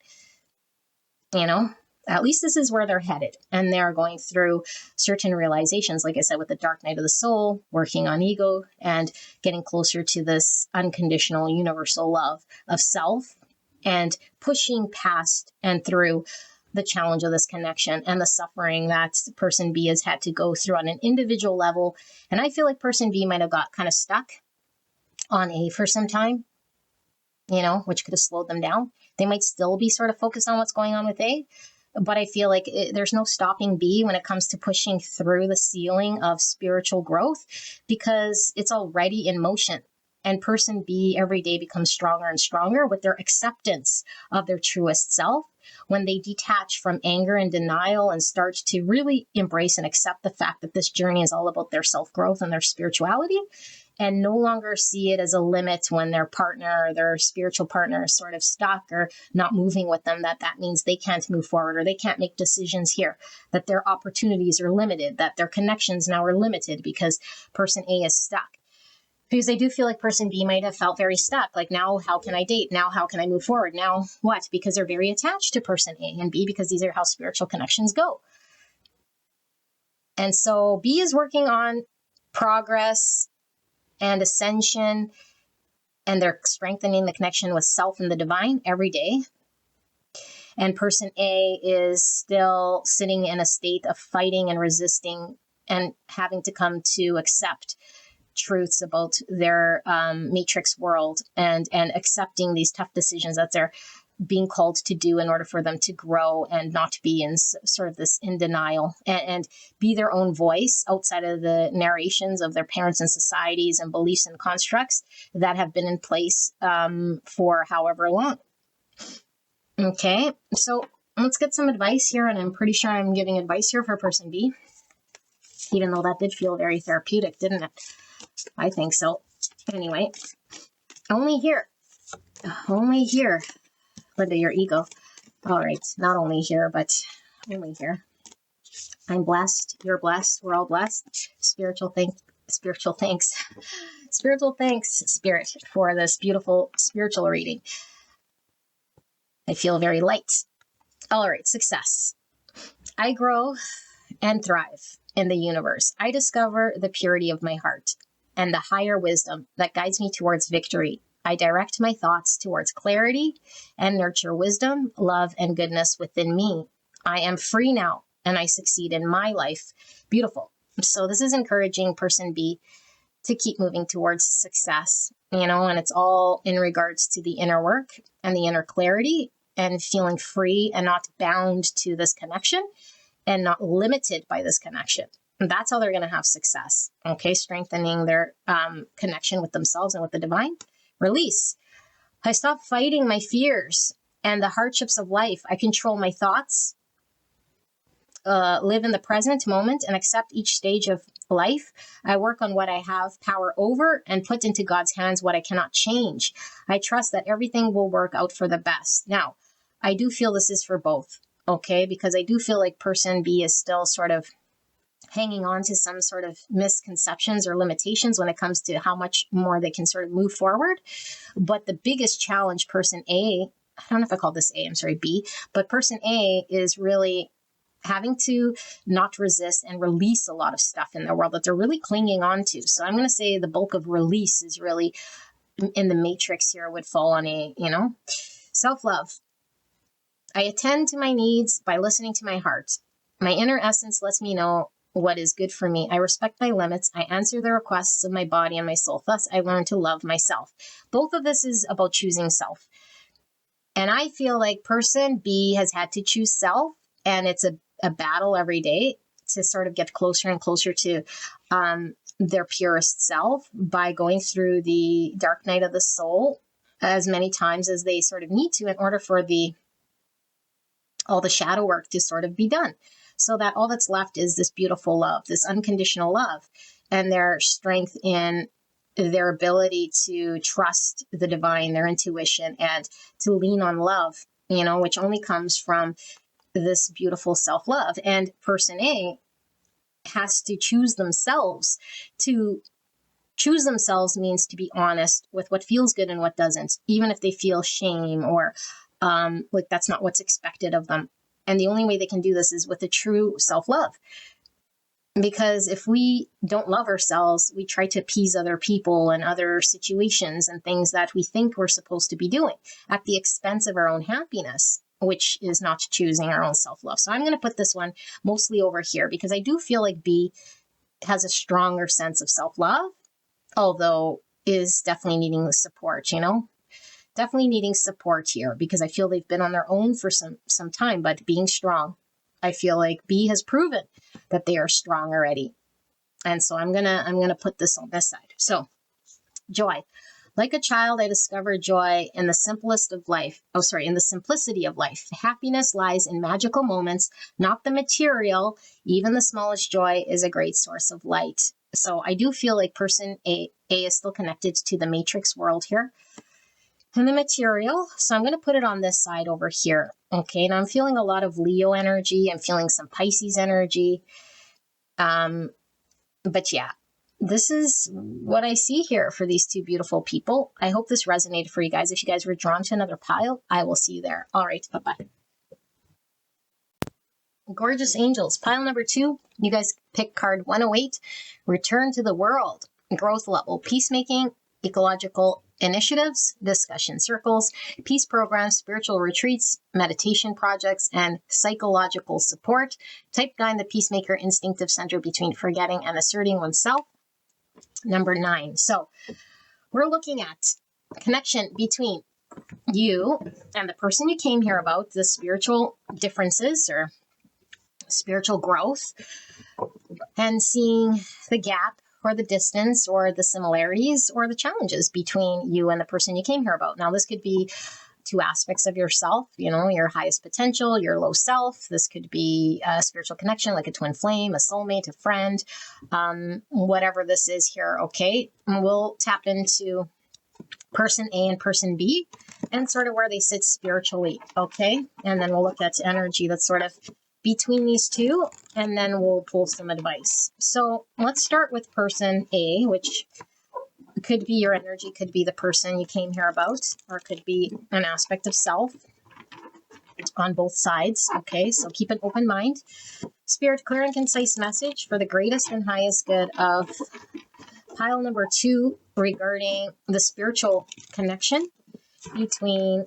You know? At least this is where they're headed. And they're going through certain realizations, like I said, with the dark night of the soul, working on ego, and getting closer to this unconditional universal love of self, and pushing past and through the challenge of this connection and the suffering that person B has had to go through on an individual level. And I feel like person B might have got kind of stuck on A for some time, which could have slowed them down. They might still be sort of focused on what's going on with A, but I feel like there's no stopping B when it comes to pushing through the ceiling of spiritual growth, because it's already in motion. And person B every day becomes stronger and stronger with their acceptance of their truest self, when they detach from anger and denial and start to really embrace and accept the fact that this journey is all about their self-growth and their spirituality, and no longer see it as a limit when their partner or their spiritual partner is sort of stuck or not moving with them, that means they can't move forward or they can't make decisions here, that their opportunities are limited, that their connections now are limited because person A is stuck. Because I do feel like person B might have felt very stuck. Like, now how can I date? Now how can I move forward? Now what? Because they're very attached to person A, and B, because these are how spiritual connections go. And so B is working on progress and ascension, and they're strengthening the connection with self and the divine every day. And person A is still sitting in a state of fighting and resisting and having to come to accept truths about their matrix world, and accepting these tough decisions that they're being called to do in order for them to grow and not be in sort of this in denial, and be their own voice outside of the narrations of their parents and societies and beliefs and constructs that have been in place for however long. Okay, so let's get some advice here, and I'm pretty sure I'm giving advice here for person B, even though that did feel very therapeutic, didn't it? I think so. Anyway, only here, Linda, your ego. All right, not only here, but only here. I'm blessed. You're blessed. We're all blessed. Spiritual thanks, Spirit, for this beautiful spiritual reading. I feel very light. All right, success. I grow and thrive in the universe. I discover the purity of my heart and the higher wisdom that guides me towards victory. I direct my thoughts towards clarity and nurture wisdom, love, and goodness within me. I am free now, and I succeed in my life. Beautiful. So this is encouraging person B to keep moving towards success, and it's all in regards to the inner work and the inner clarity and feeling free and not bound to this connection and not limited by this connection. And that's how they're going to have success. Okay, strengthening their connection with themselves and with the divine. Release. I stop fighting my fears and the hardships of life. I control my thoughts, live in the present moment, and accept each stage of life. I work on what I have power over and put into God's hands what I cannot change. I trust that everything will work out for the best. Now, I do feel this is for both, okay? Because I do feel like person B is still sort of hanging on to some sort of misconceptions or limitations when it comes to how much more they can sort of move forward. But the biggest challenge person A, I don't know if I call this A, I'm sorry, B, but person A is really having to not resist and release a lot of stuff in their world that they're really clinging on to. So I'm going to say the bulk of release is really in the matrix here would fall on A, Self-love. I attend to my needs by listening to my heart. My inner essence lets me know what is good for me. I respect my limits. I answer the requests of my body and my soul. Thus, I learn to love myself. Both of this is about choosing self. And I feel like person B has had to choose self, and it's a battle every day to sort of get closer and closer to their purest self by going through the dark night of the soul as many times as they sort of need to in order for all the shadow work to sort of be done. So that all that's left is this beautiful love, this unconditional love, and their strength in their ability to trust the divine, their intuition, and to lean on love, which only comes from this beautiful self-love. And person A has to choose themselves. To choose themselves means to be honest with what feels good and what doesn't, even if they feel shame or like that's not what's expected of them. And the only way they can do this is with a true self-love. Because if we don't love ourselves, we try to appease other people and other situations and things that we think we're supposed to be doing at the expense of our own happiness, which is not choosing our own self-love. So I'm going to put this one mostly over here because I do feel like B has a stronger sense of self-love, although is definitely needing the support, definitely needing support here because I feel they've been on their own for some time, but being strong. I feel like B has proven that they are strong already. And so I'm gonna put this on this side. So joy. Like a child, I discovered joy in the simplest of life. In the simplicity of life. Happiness lies in magical moments, not the material. Even the smallest joy is a great source of light. So I do feel like person A is still connected to the matrix world here. And the material, so I'm going to put it on this side over here. Okay, now I'm feeling a lot of Leo energy. I'm feeling some Pisces energy. But yeah, this is what I see here for these two beautiful people. I hope this resonated for you guys. If you guys were drawn to another pile, I will see you there. All right, bye-bye. Gorgeous angels. Pile number 2, you guys pick card 108. Return to the world. Growth level. Peacemaking. Ecological initiatives, discussion circles, peace programs, spiritual retreats, meditation projects, and psychological support. Type 9, the peacemaker, instinctive center between forgetting and asserting oneself. Number 9. So we're looking at connection between you and the person you came here about, the spiritual differences or spiritual growth, and seeing the gap or the distance or the similarities or the challenges between you and the person you came here about. Now, this could be 2 aspects of yourself, your highest potential, your low self. This could be a spiritual connection, like a twin flame, a soulmate, a friend, whatever this is here. Okay. And we'll tap into person A and person B and sort of where they sit spiritually. Okay. And then we'll look at energy that's sort of between these two, and then we'll pull some advice. So let's start with person A, which could be your energy, could be the person you came here about, or could be an aspect of self on both sides. Okay, so keep an open mind. Spirit, clear and concise message for the greatest and highest good of pile number 2 regarding the spiritual connection between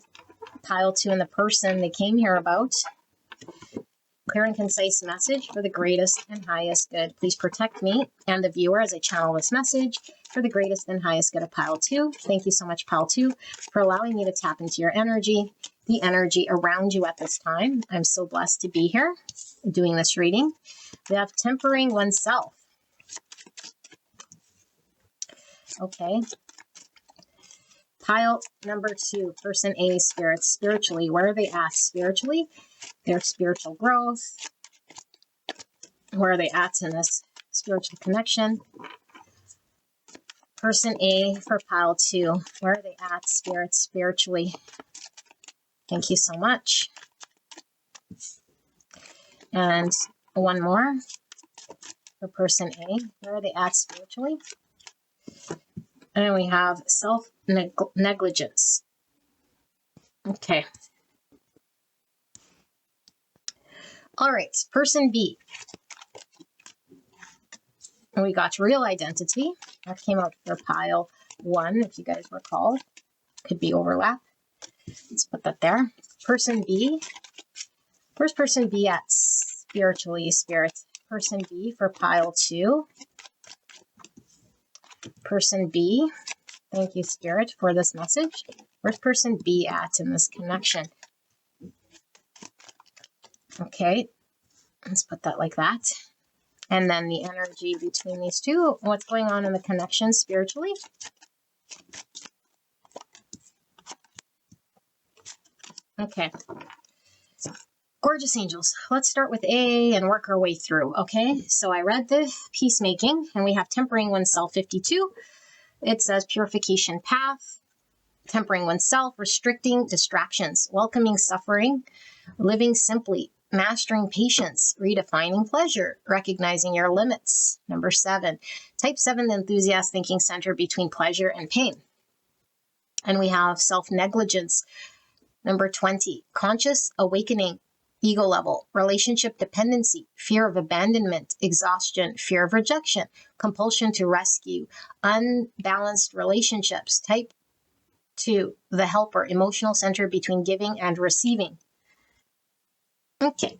pile 2 and the person they came here about. Clear and concise message for the greatest and highest good. Please protect me and the viewer as I channel this message for the greatest and highest good of pile 2. Thank you so much, pile 2, for allowing me to tap into your energy, the energy around you at this time. I'm so blessed to be here doing this reading. We have tempering oneself. Okay. Pile number 2, person A, spirit, spiritually. Where are they at spiritually? Their spiritual growth. Where are they at in this spiritual connection? Person A for pile 2. Where are they at, spirit, spiritually? Thank you so much. And one more for person A. Where are they at spiritually? And we have self-negligence. Okay. All right, person B. And we got real identity. That came out for pile 1, if you guys recall. Could be overlap. Let's put that there. Person B. Where's person B at spiritually, Spirit? Person B for pile 2. Person B. Thank you, Spirit, for this message. Where's person B at in this connection? Okay, let's put that like that. And then the energy between these two. What's going on in the connection spiritually? Okay. Gorgeous angels. Let's start with A and work our way through. Okay, so I read the peacemaking, and we have tempering oneself 52. It says purification path, tempering oneself, restricting distractions, welcoming suffering, living simply, mastering patience, redefining pleasure, recognizing your limits. Number 7, type 7, the enthusiast thinking center between pleasure and pain. And we have self-negligence. Number 20, conscious awakening, ego level, relationship dependency, fear of abandonment, exhaustion, fear of rejection, compulsion to rescue, unbalanced relationships. Type 2, the helper, emotional center between giving and receiving. Okay.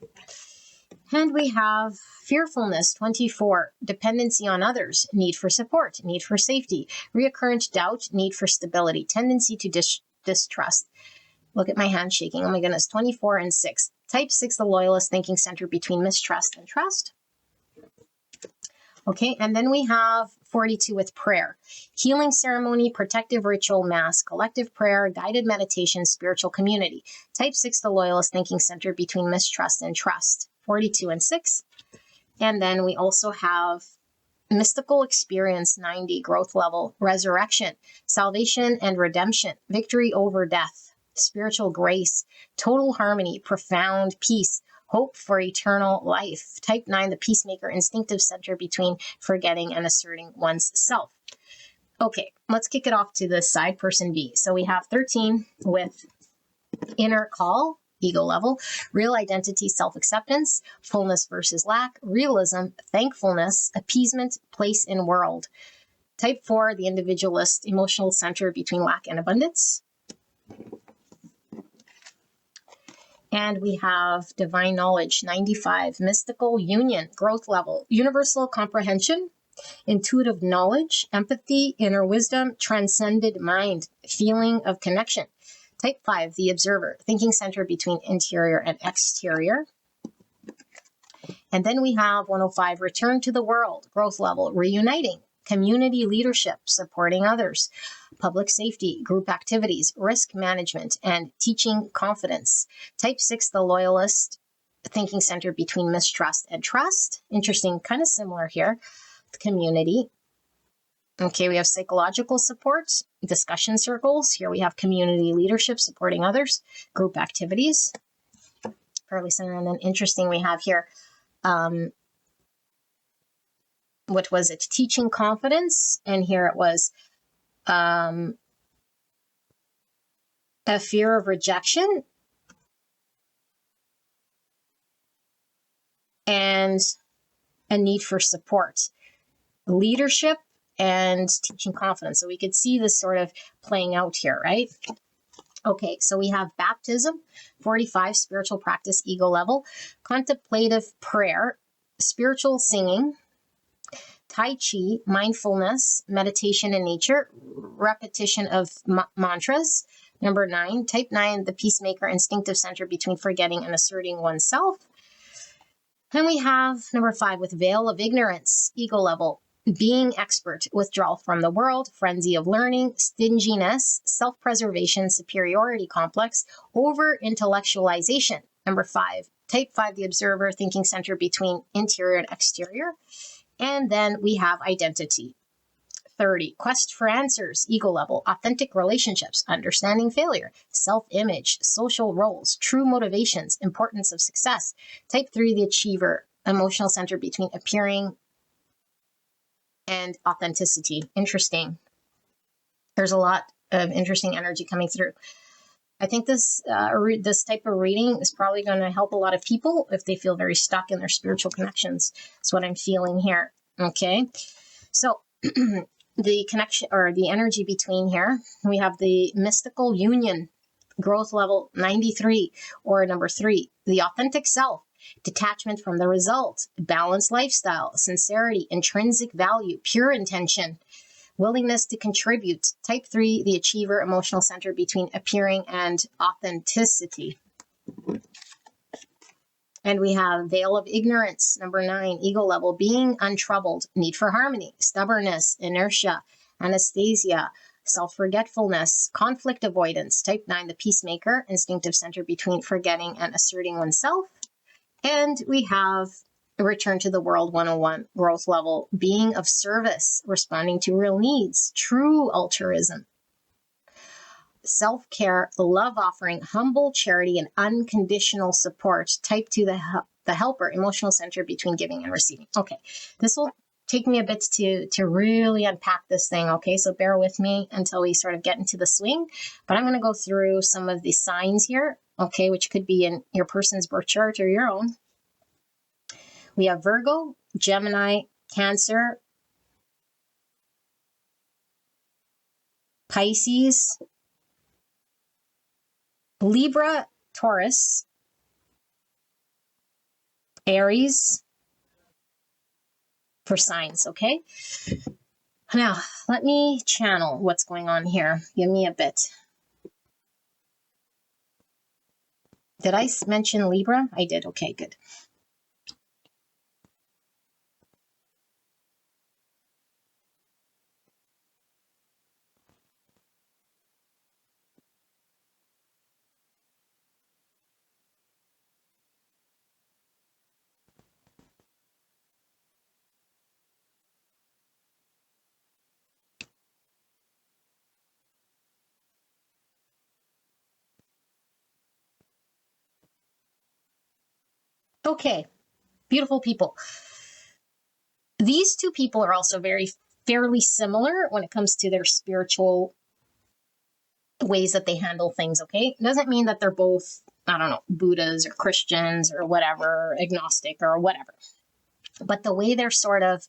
And we have fearfulness, 24, dependency on others, need for support, need for safety, reoccurrent doubt, need for stability, tendency to distrust. Look at my hand shaking. Oh my goodness, 24 and 6. Type 6, the loyalist thinking center between mistrust and trust. Okay, and then we have 42 with prayer. Healing ceremony, protective ritual, mass, collective prayer, guided meditation, spiritual community. Type 6, the loyalist thinking center between mistrust and trust. 42 and 6. And then we also have mystical experience, 90, growth level, resurrection, salvation and redemption, victory over death, spiritual grace, total harmony, profound peace, hope for eternal life. Type 9, the peacemaker, instinctive center between forgetting and asserting one's self. Okay, let's kick it off to the side, person B. So we have 13 with inner call, ego level, real identity, self-acceptance, fullness versus lack, realism, thankfulness, appeasement, place in world. Type 4, the individualist, emotional center between lack and abundance. And we have divine knowledge, 95, mystical union, growth level, universal comprehension, intuitive knowledge, empathy, inner wisdom, transcended mind, feeling of connection. Type 5, the observer, thinking center between interior and exterior. And then we have 105, return to the world, growth level, reuniting, community leadership, supporting others, public safety, group activities, risk management, and teaching confidence. Type 6, the loyalist, thinking center between mistrust and trust. Interesting, kind of similar here. Community. Okay, we have psychological support, discussion circles. Here we have community leadership, supporting others, group activities. Fairly similar. And then interesting, we have here, what was it? Teaching confidence. And here it was a fear of rejection and a need for support, leadership, and teaching confidence. So we could see this sort of playing out here, right? Okay, so we have baptism, 45, spiritual practice, ego level, contemplative prayer, spiritual singing, Tai Chi, mindfulness, meditation in nature, repetition of mantras. Number 9, type 9, the peacemaker, instinctive center between forgetting and asserting oneself. Then we have number 5 with veil of ignorance, ego level, being expert, withdrawal from the world, frenzy of learning, stinginess, self-preservation, superiority complex, over-intellectualization. Number 5, type 5, the observer, thinking center between interior and exterior. And then we have identity. 30, quest for answers, ego level, authentic relationships, understanding failure, self-image, social roles, true motivations, importance of success. Type 3, the achiever, emotional center between appearing and authenticity. Interesting. There's a lot of interesting energy coming through. I think this type of reading is probably going to help a lot of people if they feel very stuck in their spiritual connections. That's what I'm feeling here. Okay. So the connection or the energy between here, we have the mystical union, growth level 93, or number 3, the authentic self, detachment from the result, balanced lifestyle, sincerity, intrinsic value, pure intention, willingness to contribute. Type 3, the achiever, emotional center between appearing and authenticity. And we have veil of ignorance, number 9, ego level, being untroubled, need for harmony, stubbornness, inertia, anesthesia, self-forgetfulness, conflict avoidance. Type 9, the peacemaker, instinctive center between forgetting and asserting oneself. And we have a return to the world 101, growth level, being of service, responding to real needs, true altruism, self-care, love offering, humble charity, and unconditional support. Type 2, the helper, emotional center between giving and receiving. Okay, this will take me a bit to really unpack this thing, okay? So bear with me until we sort of get into the swing. But I'm going to go through some of the signs here, okay, which could be in your person's birth chart or your own. We have Virgo, Gemini, Cancer, Pisces, Libra, Taurus, Aries, for signs, okay? Now, let me channel what's going on here. Give me a bit. Did I mention Libra? I did. Okay, good. Okay, beautiful people. These two people are also fairly similar when it comes to their spiritual ways that they handle things, okay? It doesn't mean that they're both, I don't know, Buddhas or Christians or whatever, agnostic or whatever. But the way they're sort of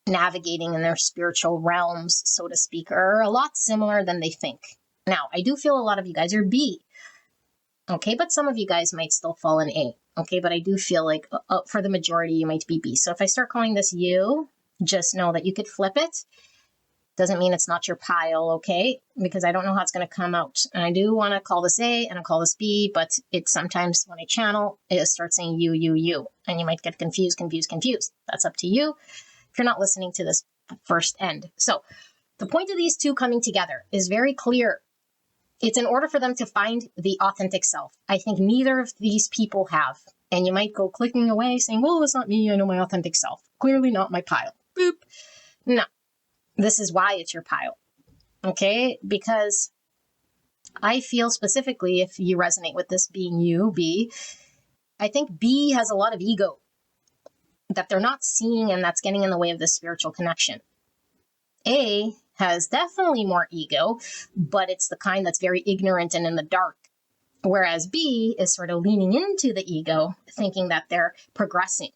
navigating in their spiritual realms, so to speak, are a lot similar than they think. Now, I do feel a lot of you guys are B, okay? But some of you guys might still fall in A, okay? But I do feel like for the majority, you might be B. So if I start calling this you, just know that you could flip it. Doesn't mean it's not your pile, okay? Because I don't know how it's going to come out. And I do want to call this A and I call this B, but it's sometimes when I channel, it starts saying you. And you might get confused. That's up to you if you're not listening to this first end. So the point of these two coming together is very clear. It's in order for them to find the authentic self. I think neither of these people have. And you might go clicking away saying, well, it's not me. I know my authentic self. Clearly not my pile. Boop. No. This is why it's your pile, okay? Because I feel specifically, if you resonate with this being you, B, I think B has a lot of ego that they're not seeing, and that's getting in the way of this spiritual connection. A has definitely more ego, but it's the kind that's very ignorant and in the dark. Whereas B is sort of leaning into the ego, thinking that they're progressing,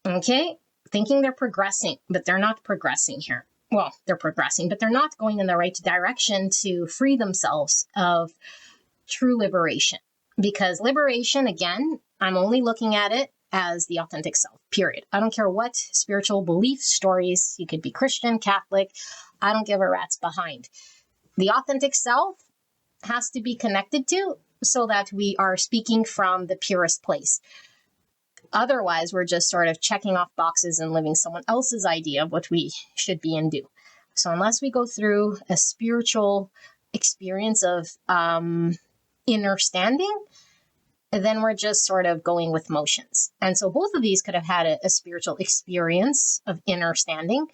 okay? Thinking they're progressing, but they're not progressing here. Well, they're progressing, but they're not going in the right direction to free themselves of true liberation. Because liberation, again, I'm only looking at it as the authentic self, period. I don't care what spiritual belief stories, you could be Christian, Catholic, I don't give a rat's behind. The authentic self has to be connected to so that we are speaking from the purest place. Otherwise, we're just sort of checking off boxes and living someone else's idea of what we should be and do. So unless we go through a spiritual experience of inner standing, then we're just sort of going with motions. And so both of these could have had a spiritual experience of inner standing,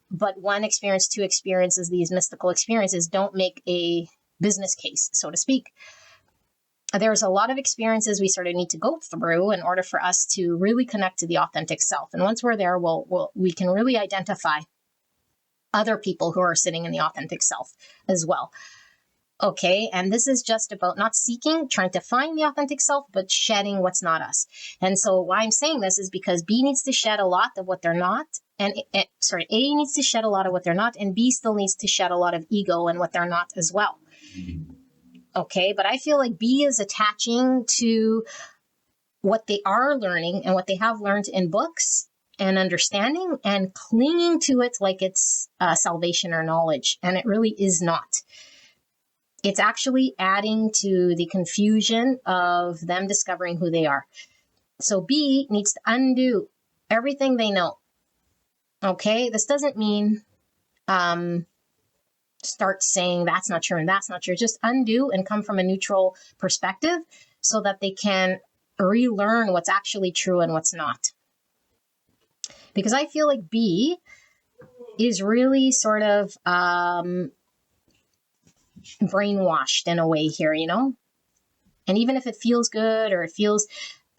but one experience, two experiences, these mystical experiences don't make a business case, so to speak. There's a lot of experiences we sort of need to go through in order for us to really connect to the authentic self. And once we're there, we can really identify other people who are sitting in the authentic self as well. Okay, and this is just about not seeking, trying to find the authentic self, but shedding what's not us. And so why I'm saying this is because B needs to shed a lot of what they're not, A needs to shed a lot of what they're not, and B still needs to shed a lot of ego and what they're not as well. Okay, but I feel like B is attaching to what they are learning and what they have learned in books and understanding and clinging to it like it's salvation or knowledge. And it really is not. It's actually adding to the confusion of them discovering who they are. So B needs to undo everything they know. Okay, this doesn't mean start saying that's not true and that's not true. Just undo and come from a neutral perspective so that they can relearn what's actually true and what's not. Because I feel like B is really sort of brainwashed in a way here, you know? And even if it feels good or it feels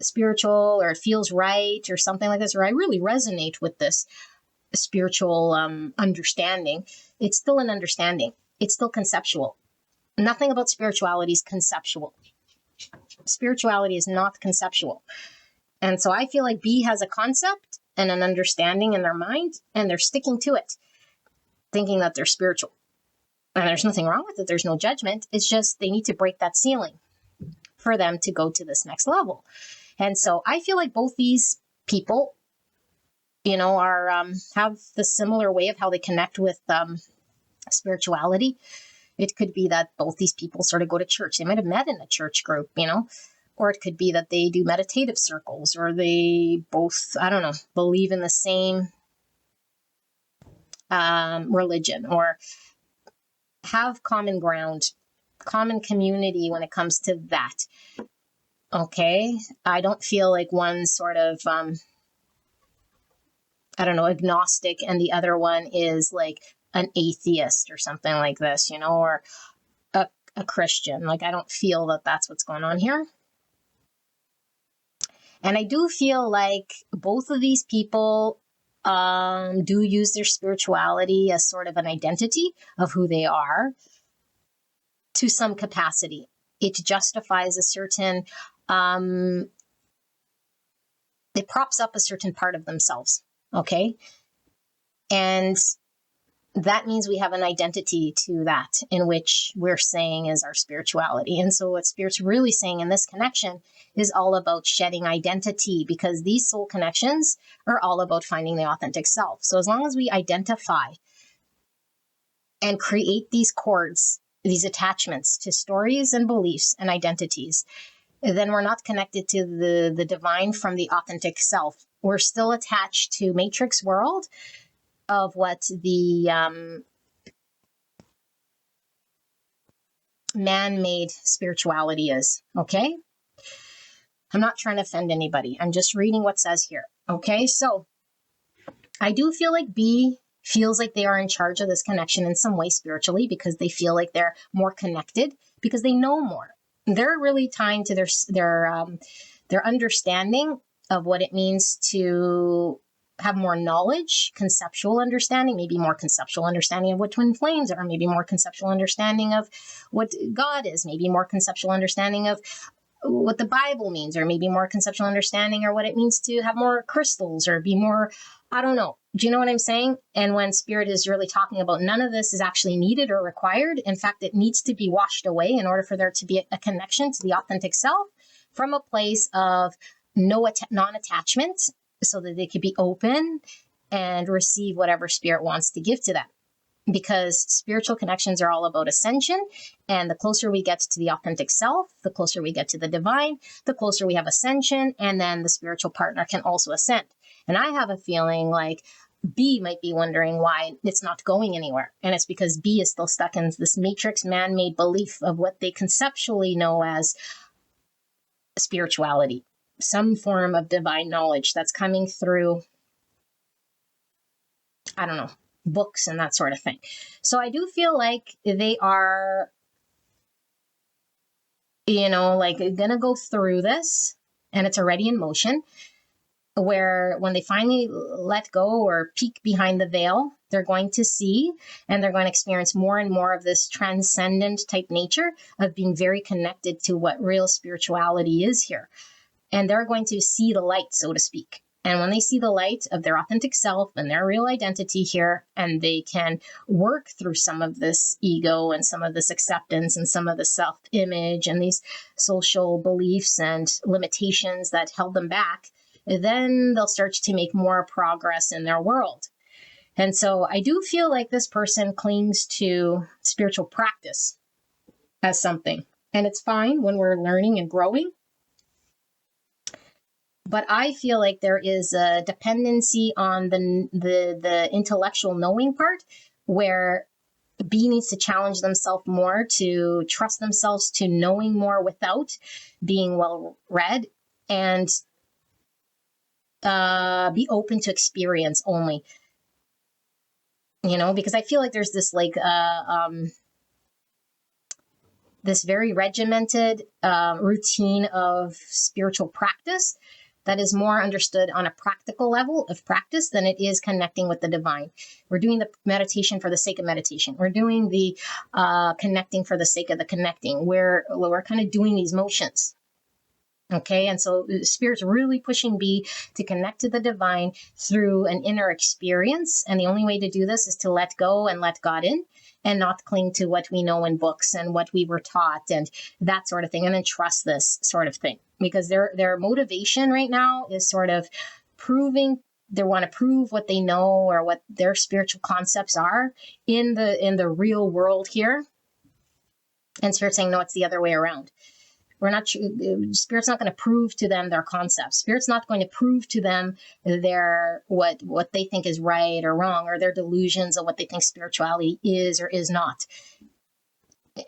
spiritual or it feels right or something like this, or I really resonate with this spiritual understanding, it's still an understanding. It's still conceptual. Nothing about spirituality is conceptual. Spirituality is not conceptual. And so I feel like B has a concept and an understanding in their mind, and they're sticking to it, thinking that they're spiritual. And there's nothing wrong with it. There's no judgment. It's just they need to break that ceiling for them to go to this next level. And so I feel like both these people, you know, are have the similar way of how they connect with spirituality. It could be that both these people sort of go to church. They might have met in a church group, you know, or it could be that they do meditative circles, or they both, I don't know, believe in the same religion, or have common ground, common community when it comes to that. Okay, I don't feel like one's sort of, I don't know, agnostic, and the other one is like an atheist or something like this, you know, or a Christian. Like, I don't feel that that's what's going on here. And I do feel like both of these people do use their spirituality as sort of an identity of who they are to some capacity. It justifies a certain, it props up a certain part of themselves, okay? And that means we have an identity to that in which we're saying is our spirituality. And so what Spirit's really saying in this connection is all about shedding identity, because these soul connections are all about finding the authentic self. So as long as we identify and create these cords, these attachments to stories and beliefs and identities, then we're not connected to the divine from the authentic self. We're still attached to matrix world of what the man-made spirituality is, okay? I'm not trying to offend anybody. I'm just reading what says here, okay? So I do feel like B feels like they are in charge of this connection in some way spiritually, because they feel like they're more connected, because they know more. They're really tying to their understanding of what it means to have more knowledge, conceptual understanding, maybe more conceptual understanding of what twin flames are, maybe more conceptual understanding of what God is, maybe more conceptual understanding of what the Bible means, or maybe more conceptual understanding or what it means to have more crystals or be more, I don't know. Do you know what I'm saying? And when Spirit is really talking about none of this is actually needed or required. In fact, it needs to be washed away in order for there to be a connection to the authentic self from a place of non-attachment, so that they could be open and receive whatever Spirit wants to give to them. Because spiritual connections are all about ascension. And the closer we get to the authentic self, the closer we get to the divine, the closer we have ascension. And then the spiritual partner can also ascend. And I have a feeling like B might be wondering why it's not going anywhere. And it's because B is still stuck in this matrix man-made belief of what they conceptually know as spirituality, some form of divine knowledge that's coming through, I don't know, books and that sort of thing. So I do feel like they are, you know, like gonna go through this, and it's already in motion, where when they finally let go or peek behind the veil, they're going to see, and they're going to experience more and more of this transcendent type nature of being very connected to what real spirituality is here. And they're going to see the light, so to speak. And when they see the light of their authentic self and their real identity here, and they can work through some of this ego and some of this acceptance and some of the self-image and these social beliefs and limitations that held them back, then they'll start to make more progress in their world. And so I do feel like this person clings to spiritual practice as something. And it's fine when we're learning and growing. But I feel like there is a dependency on the intellectual knowing part, where B needs to challenge themselves more to trust themselves to knowing more without being well read, and be open to experience only. Because I feel like there's this this very regimented routine of spiritual practice that is more understood on a practical level of practice than it is connecting with the divine. We're doing the meditation for the sake of meditation. We're doing the connecting for the sake of the connecting. We're kind of doing these motions. Okay, and so Spirit's really pushing B to connect to the divine through an inner experience. And the only way to do this is to let go and let God in, and not cling to what we know in books and what we were taught and that sort of thing, and then trust this sort of thing. Because their motivation right now is sort of proving, they want to prove what they know or what their spiritual concepts are in the real world here. And Spirit's saying, no, it's the other way around. Spirit's not going to prove to them their concepts. Spirit's not going to prove to them their what they think is right or wrong, or their delusions of what they think spirituality is or is not.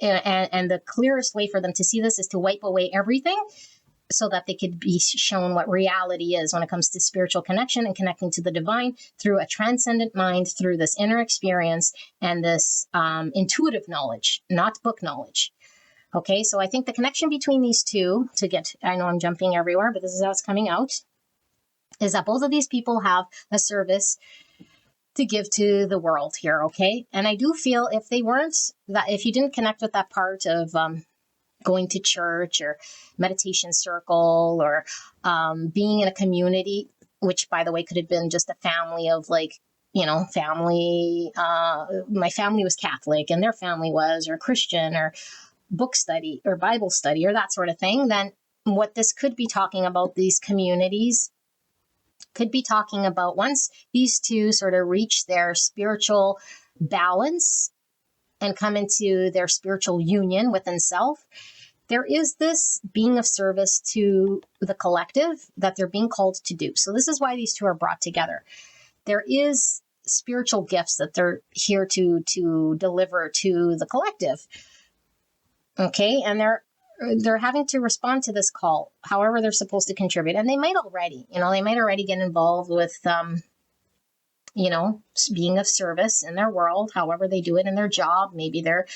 And the clearest way for them to see this is to wipe away everything, so that they could be shown what reality is when it comes to spiritual connection and connecting to the divine through a transcendent mind, through this inner experience and this intuitive knowledge, not book knowledge. Okay, so I think the connection between these two, I know I'm jumping everywhere, but this is how it's coming out, is that both of these people have a service to give to the world here, okay? And I do feel if you didn't connect with that part of going to church or meditation circle or being in a community, which, by the way, could have been just a family of my family was Catholic and their family was, or Christian, or book study or Bible study or that sort of thing, then what this could be talking about, these communities could be talking about, once these two sort of reach their spiritual balance and come into their spiritual union within self, there is this being of service to the collective that they're being called to do. So this is why these two are brought together. There is spiritual gifts that they're here to deliver to the collective. Okay, and they're having to respond to this call, however they're supposed to contribute. And they might already get involved with, being of service in their world, however they do it in their job. Maybe they're,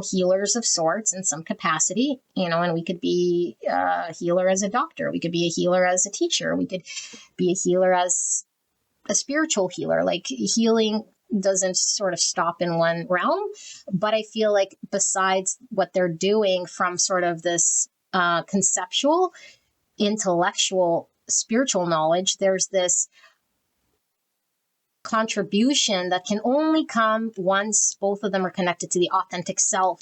healers of sorts in some capacity, and we could be a healer as a doctor. We could be a healer as a teacher. We could be a healer as a spiritual healer. Like, healing doesn't sort of stop in one realm, but I feel like besides what they're doing from sort of this conceptual, intellectual, spiritual knowledge, there's this contribution that can only come once both of them are connected to the authentic self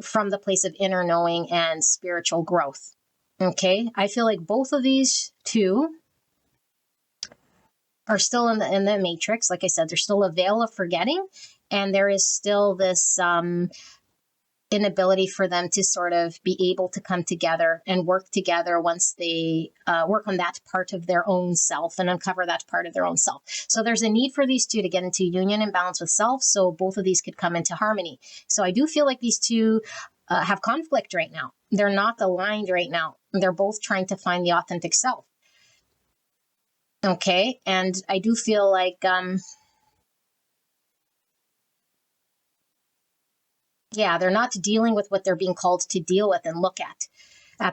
from the place of inner knowing and spiritual growth. Okay, I feel like both of these two are still in the matrix. Like I said, there's still a veil of forgetting, and there is still this inability for them to sort of be able to come together and work together once they work on that part of their own self and uncover that part of their own self. So there's a need for these two to get into union and balance with self, so both of these could come into harmony. So I do feel like these two have conflict right now. They're not aligned right now. They're both trying to find the authentic self. Okay, and I do feel like, they're not dealing with what they're being called to deal with and look at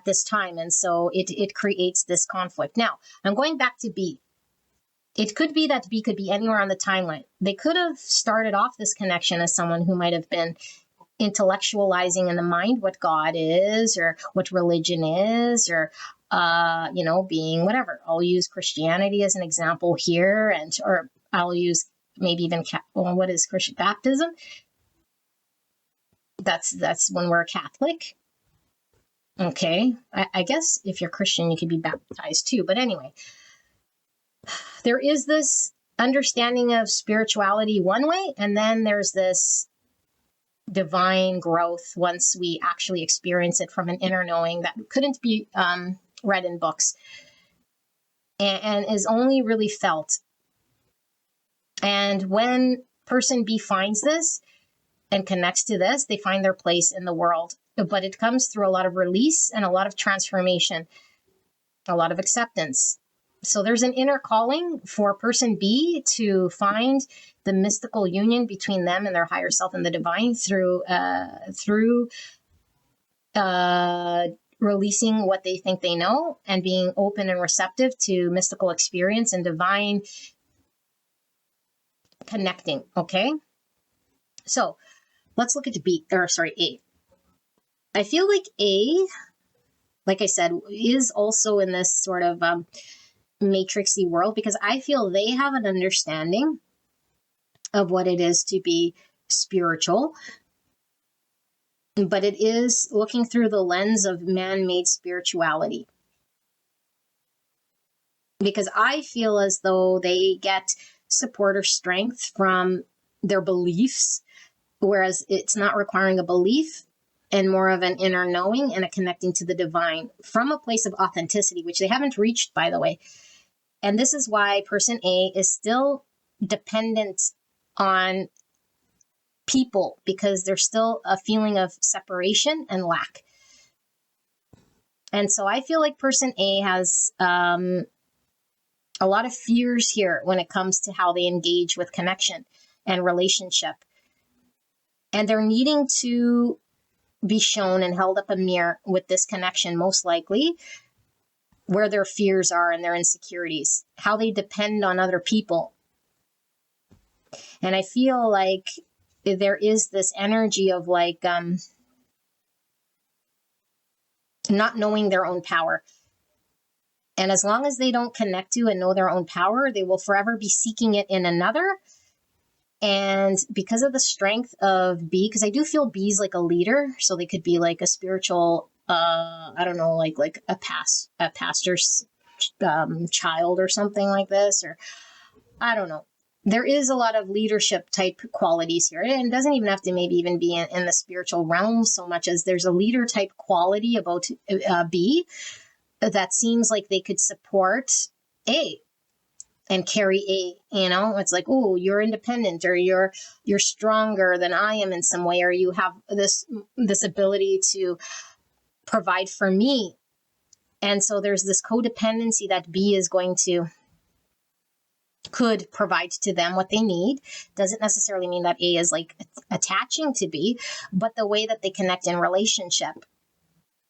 this time. And so it creates this conflict. Now, I'm going back to B. It could be that B could be anywhere on the timeline. They could have started off this connection as someone who might have been intellectualizing in the mind what God is or what religion is, or being whatever. I'll use Christianity as an example here, or I'll use maybe even what is Christian baptism? That's when we're Catholic. Okay, I guess if you're Christian, you could be baptized too. But anyway, there is this understanding of spirituality one way, and then there's this divine growth once we actually experience it from an inner knowing that couldn't be read in books and is only really felt. And when person B finds this and connects to this, they find their place in the world. But it comes through a lot of release and a lot of transformation, a lot of acceptance. So there's an inner calling for person B to find the mystical union between them and their higher self and the divine through releasing what they think they know and being open and receptive to mystical experience and divine connecting. Okay, so let's look at A. I feel like A, like I said, is also in this sort of matrixy world because I feel they have an understanding of what it is to be spiritual, but it is looking through the lens of man-made spirituality. Because I feel as though they get support or strength from their beliefs, whereas it's not requiring a belief and more of an inner knowing and a connecting to the divine from a place of authenticity, which they haven't reached, by the way. And this is why person A is still dependent on people because there's still a feeling of separation and lack. And so I feel like person A has a lot of fears here when it comes to how they engage with connection and relationship. And they're needing to be shown and held up a mirror with this connection, most likely, where their fears are and their insecurities, how they depend on other people. And I feel like there is this energy of like not knowing their own power. And as long as they don't connect to and know their own power, they will forever be seeking it in another. And because of the strength of B, because I do feel B is like a leader, so they could be like a spiritual, I don't know, like a pastor's child or something like this, or I don't know. There is a lot of leadership type qualities here. And it doesn't even have to maybe even be in the spiritual realm so much as there's a leader type quality about B that seems like they could support A and carry A. It's like, oh, you're independent, or you're stronger than I am in some way, or you have this ability to provide for me. And so there's this codependency that B is could provide to them what they need. Doesn't necessarily mean that A is like attaching to B, but the way that they connect in relationship.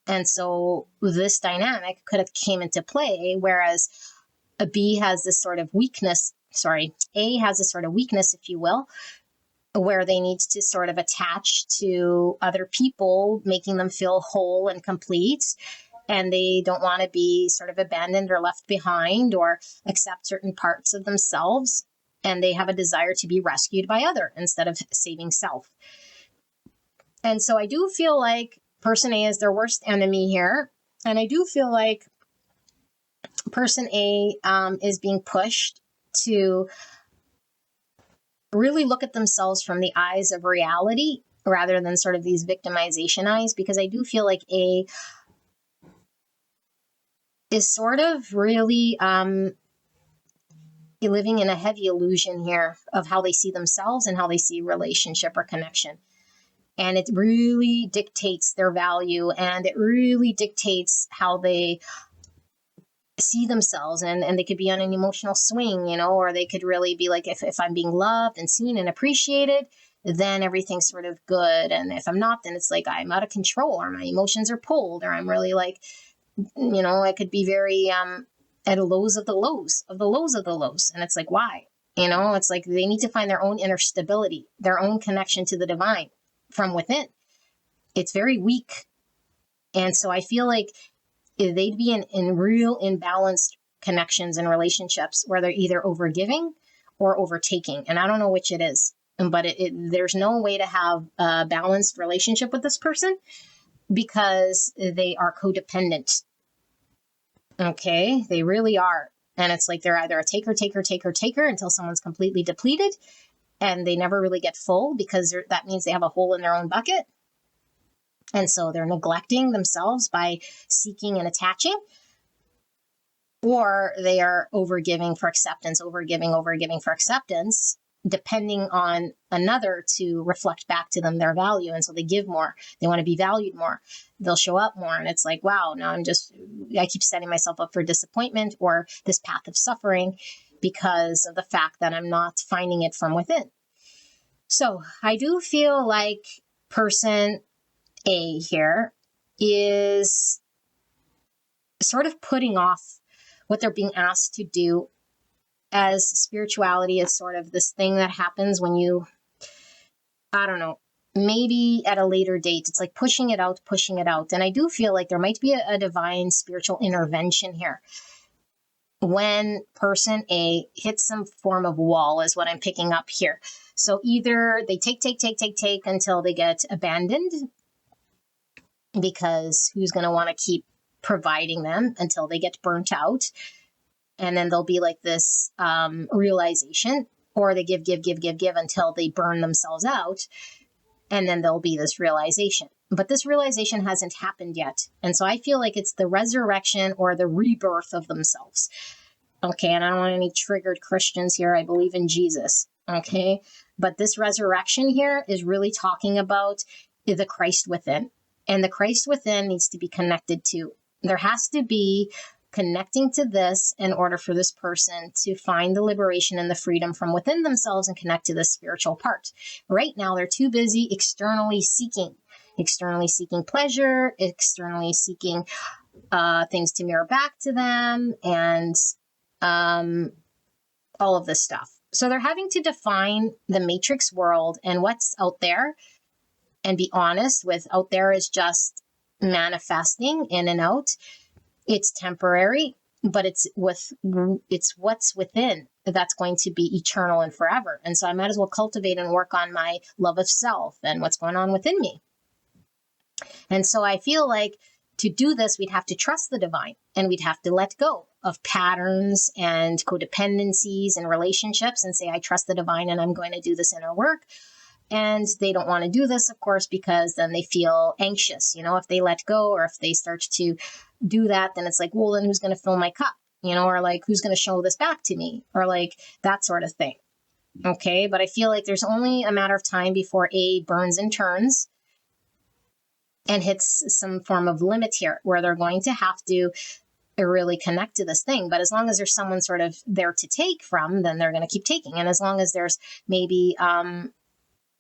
And so this dynamic could have came into play, whereas a B has this sort of weakness, A has this sort of weakness, if you will, where they need to sort of attach to other people, making them feel whole and complete. And they don't want to be sort of abandoned or left behind or accept certain parts of themselves. And they have a desire to be rescued by other instead of saving self. And so I do feel like person A is their worst enemy here. And I do feel like person A is being pushed to really look at themselves from the eyes of reality rather than sort of these victimization eyes, because I do feel like A is sort of really living in a heavy illusion here of how they see themselves and how they see relationship or connection. And it really dictates their value, and it really dictates how they see themselves, and they could be on an emotional swing, or they could really be like, if I'm being loved and seen and appreciated, then everything's sort of good. And if I'm not, then it's like I'm out of control, or my emotions are pulled, or I'm really like, I could be very at lows of the lows of the lows of the lows. And it's like, why? It's like they need to find their own inner stability, their own connection to the divine from within. It's very weak. And so I feel like they'd be in real imbalanced connections and relationships where they're either overgiving or overtaking. And I don't know which it is, but there's no way to have a balanced relationship with this person because they are codependent. Okay, they really are. And it's like they're either a taker until someone's completely depleted and they never really get full because that means they have a hole in their own bucket. And so they're neglecting themselves by seeking and attaching. Or they are overgiving for acceptance, overgiving for acceptance, depending on another to reflect back to them their value. And so they give more. They want to be valued more. They'll show up more. And it's like, wow, now I keep setting myself up for disappointment or this path of suffering because of the fact that I'm not finding it from within. So I do feel like person A here is sort of putting off what they're being asked to do, as spirituality is sort of this thing that happens when you, I don't know, maybe at a later date, it's like pushing it out. And I do feel like there might be a divine spiritual intervention here. When person A hits some form of wall is what I'm picking up here. So either they take until they get abandoned, because who's going to want to keep providing them until they get burnt out? And then there'll be like this realization, or they give until they burn themselves out. And then there'll be this realization. But this realization hasn't happened yet. And so I feel like it's the resurrection or the rebirth of themselves. Okay, and I don't want any triggered Christians here. I believe in Jesus. Okay, but this resurrection here is really talking about the Christ within. And the Christ within needs to be connected to. There has to be connecting to this in order for this person to find the liberation and the freedom from within themselves and connect to the spiritual part. Right now, they're too busy externally seeking pleasure, externally seeking things to mirror back to them, and all of this stuff. So they're having to define the matrix world and what's out there and be honest with out there is just manifesting in and out. It's temporary, but it's what's within that's going to be eternal and forever. And so I might as well cultivate and work on my love of self and what's going on within me. And so I feel like to do this, we'd have to trust the divine and we'd have to let go of patterns and codependencies and relationships and say, I trust the divine and I'm going to do this inner work. And they don't want to do this, of course, because then they feel anxious. If they let go or if they start to do that, then it's like, well, then who's going to fill my cup? Or like, who's going to show this back to me? Or like that sort of thing. Okay. But I feel like there's only a matter of time before A burns and turns and hits some form of limit here where they're going to have to really connect to this thing. But as long as there's someone sort of there to take from, then they're going to keep taking. And as long as there's maybe,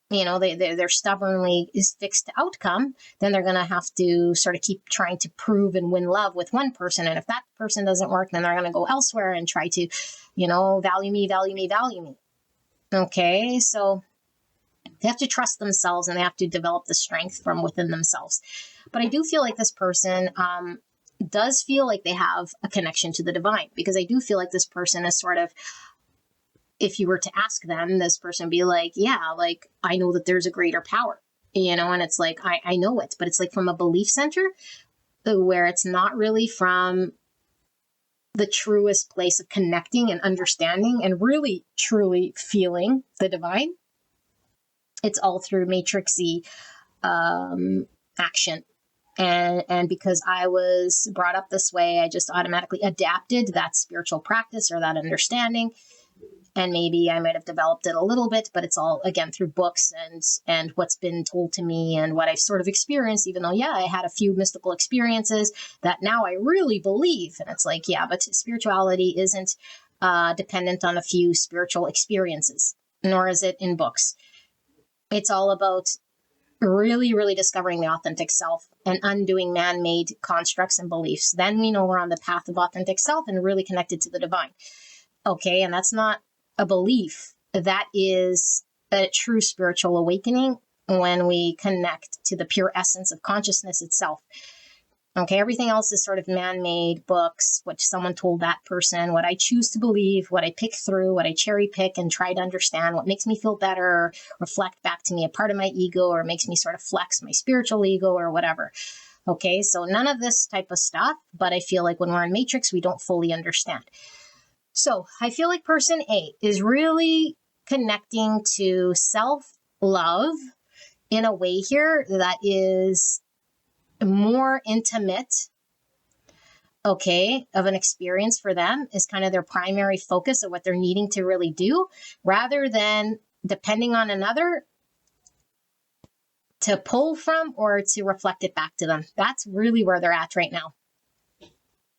they're stubbornly fixed to outcome, then they're going to have to sort of keep trying to prove and win love with one person. And if that person doesn't work, then they're going to go elsewhere and try to, value me. Okay. So they have to trust themselves and they have to develop the strength from within themselves. But I do feel like this person, does feel like they have a connection to the divine, because I do feel like this person is sort of, if you were to ask them, this person would be like, yeah, like, I know that there's a greater power, and it's like, I know it, but it's like from a belief center where it's not really from the truest place of connecting and understanding and really, truly feeling the divine. It's all through matrixy action. And because I was brought up this way, I just automatically adapted that spiritual practice or that understanding. And maybe I might have developed it a little bit, but it's all, again, through books and what's been told to me and what I've sort of experienced, even though, I had a few mystical experiences that now I really believe. And it's like, but spirituality isn't dependent on a few spiritual experiences, nor is it in books. It's all about really, really discovering the authentic self and undoing man-made constructs and beliefs. Then we know we're on the path of authentic self and really connected to the divine. Okay, and that's not a belief. That is a true spiritual awakening when we connect to the pure essence of consciousness itself. Okay, everything else is sort of man-made books, what someone told that person, what I choose to believe, what I pick through, what I cherry pick and try to understand, what makes me feel better, or reflect back to me a part of my ego, or makes me sort of flex my spiritual ego or whatever. Okay, so none of this type of stuff, but I feel like when we're in Matrix, we don't fully understand. So I feel like person A is really connecting to self-love in a way here that is more intimate, okay, of an experience for them, is kind of their primary focus of what they're needing to really do, rather than depending on another to pull from or to reflect it back to them. That's really where they're at right now.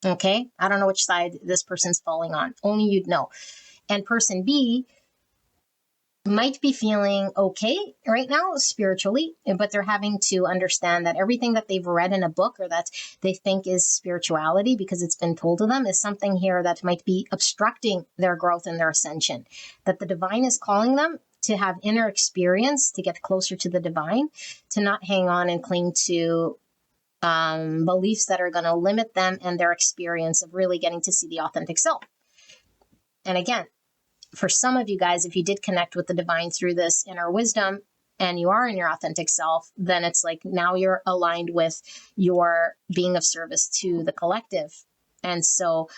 Okay, I don't know which side this person's falling on. Only you'd know. And person B might be feeling okay right now spiritually, but they're having to understand that everything that they've read in a book or that they think is spirituality because it's been told to them is something here that might be obstructing their growth and their ascension. That the divine is calling them to have inner experience, to get closer to the divine, to not hang on and cling to beliefs that are going to limit them and their experience of really getting to see the authentic self. And again, for some of you guys, if you did connect with the divine through this inner wisdom and you are in your authentic self, then it's like now you're aligned with your being of service to the collective. And so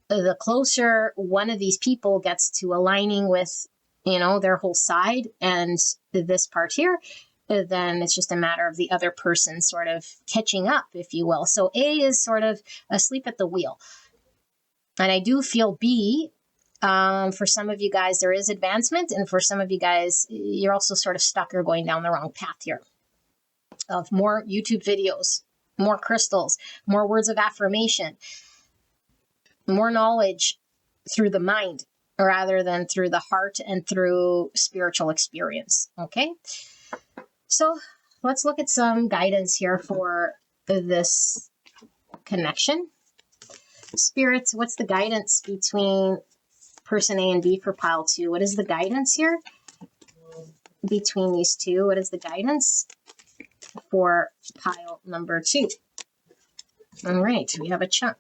the closer one of these people gets to aligning with, their whole side and this part here, then it's just a matter of the other person sort of catching up, if you will. So A is sort of asleep at the wheel. And I do feel B, for some of you guys, there is advancement. And for some of you guys, you're also sort of stuck or going down the wrong path here of more YouTube videos, more crystals, more words of affirmation, more knowledge through the mind rather than through the heart and through spiritual experience. Okay. So let's look at some guidance here for this connection. Spirit, what's the guidance between person A and B for pile 2? What is the guidance here between these two? What is the guidance for pile number 2? All right, we have a chunk.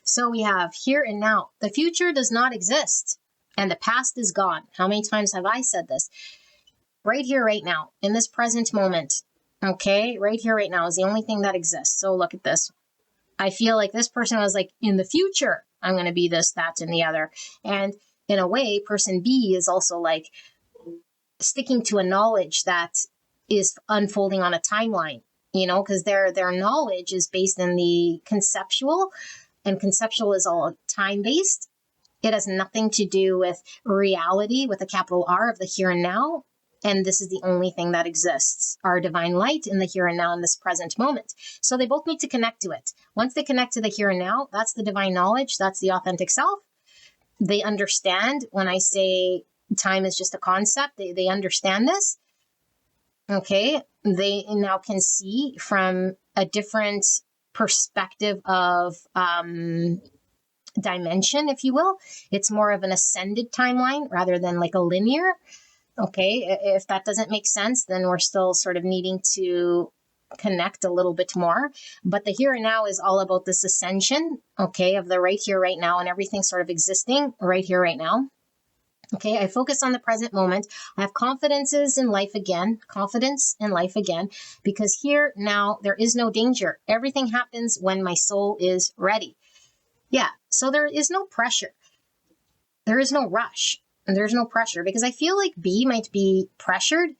So we have here and now. The future does not exist and the past is gone. How many times have I said this? Right here, right now, in this present moment. Okay, right here, right now is the only thing that exists. So look at this. I feel like this person was like, in the future, I'm going to be this, that, and the other. And in a way, person B is also like sticking to a knowledge that is unfolding on a timeline, because their knowledge is based in the conceptual, and conceptual is all time-based. It has nothing to do with reality with a capital R of the here and now. And this is the only thing that exists, our divine light in the here and now in this present moment. So they both need to connect to it. Once they connect to the here and now, that's the divine knowledge. That's the authentic self. They understand when I say time is just a concept. They understand this. Okay. They now can see from a different perspective of dimension, if you will. It's more of an ascended timeline rather than like a linear. Okay, if that doesn't make sense, then we're still sort of needing to connect a little bit more. But the here and now is all about this ascension, okay, of the right here, right now, and everything sort of existing right here, right now. Okay, I focus on the present moment. I have confidence in life again, because here, now, there is no danger. Everything happens when my soul is ready. Yeah, so there is no pressure. There is no rush. And there's no pressure, because I feel like B might be pressured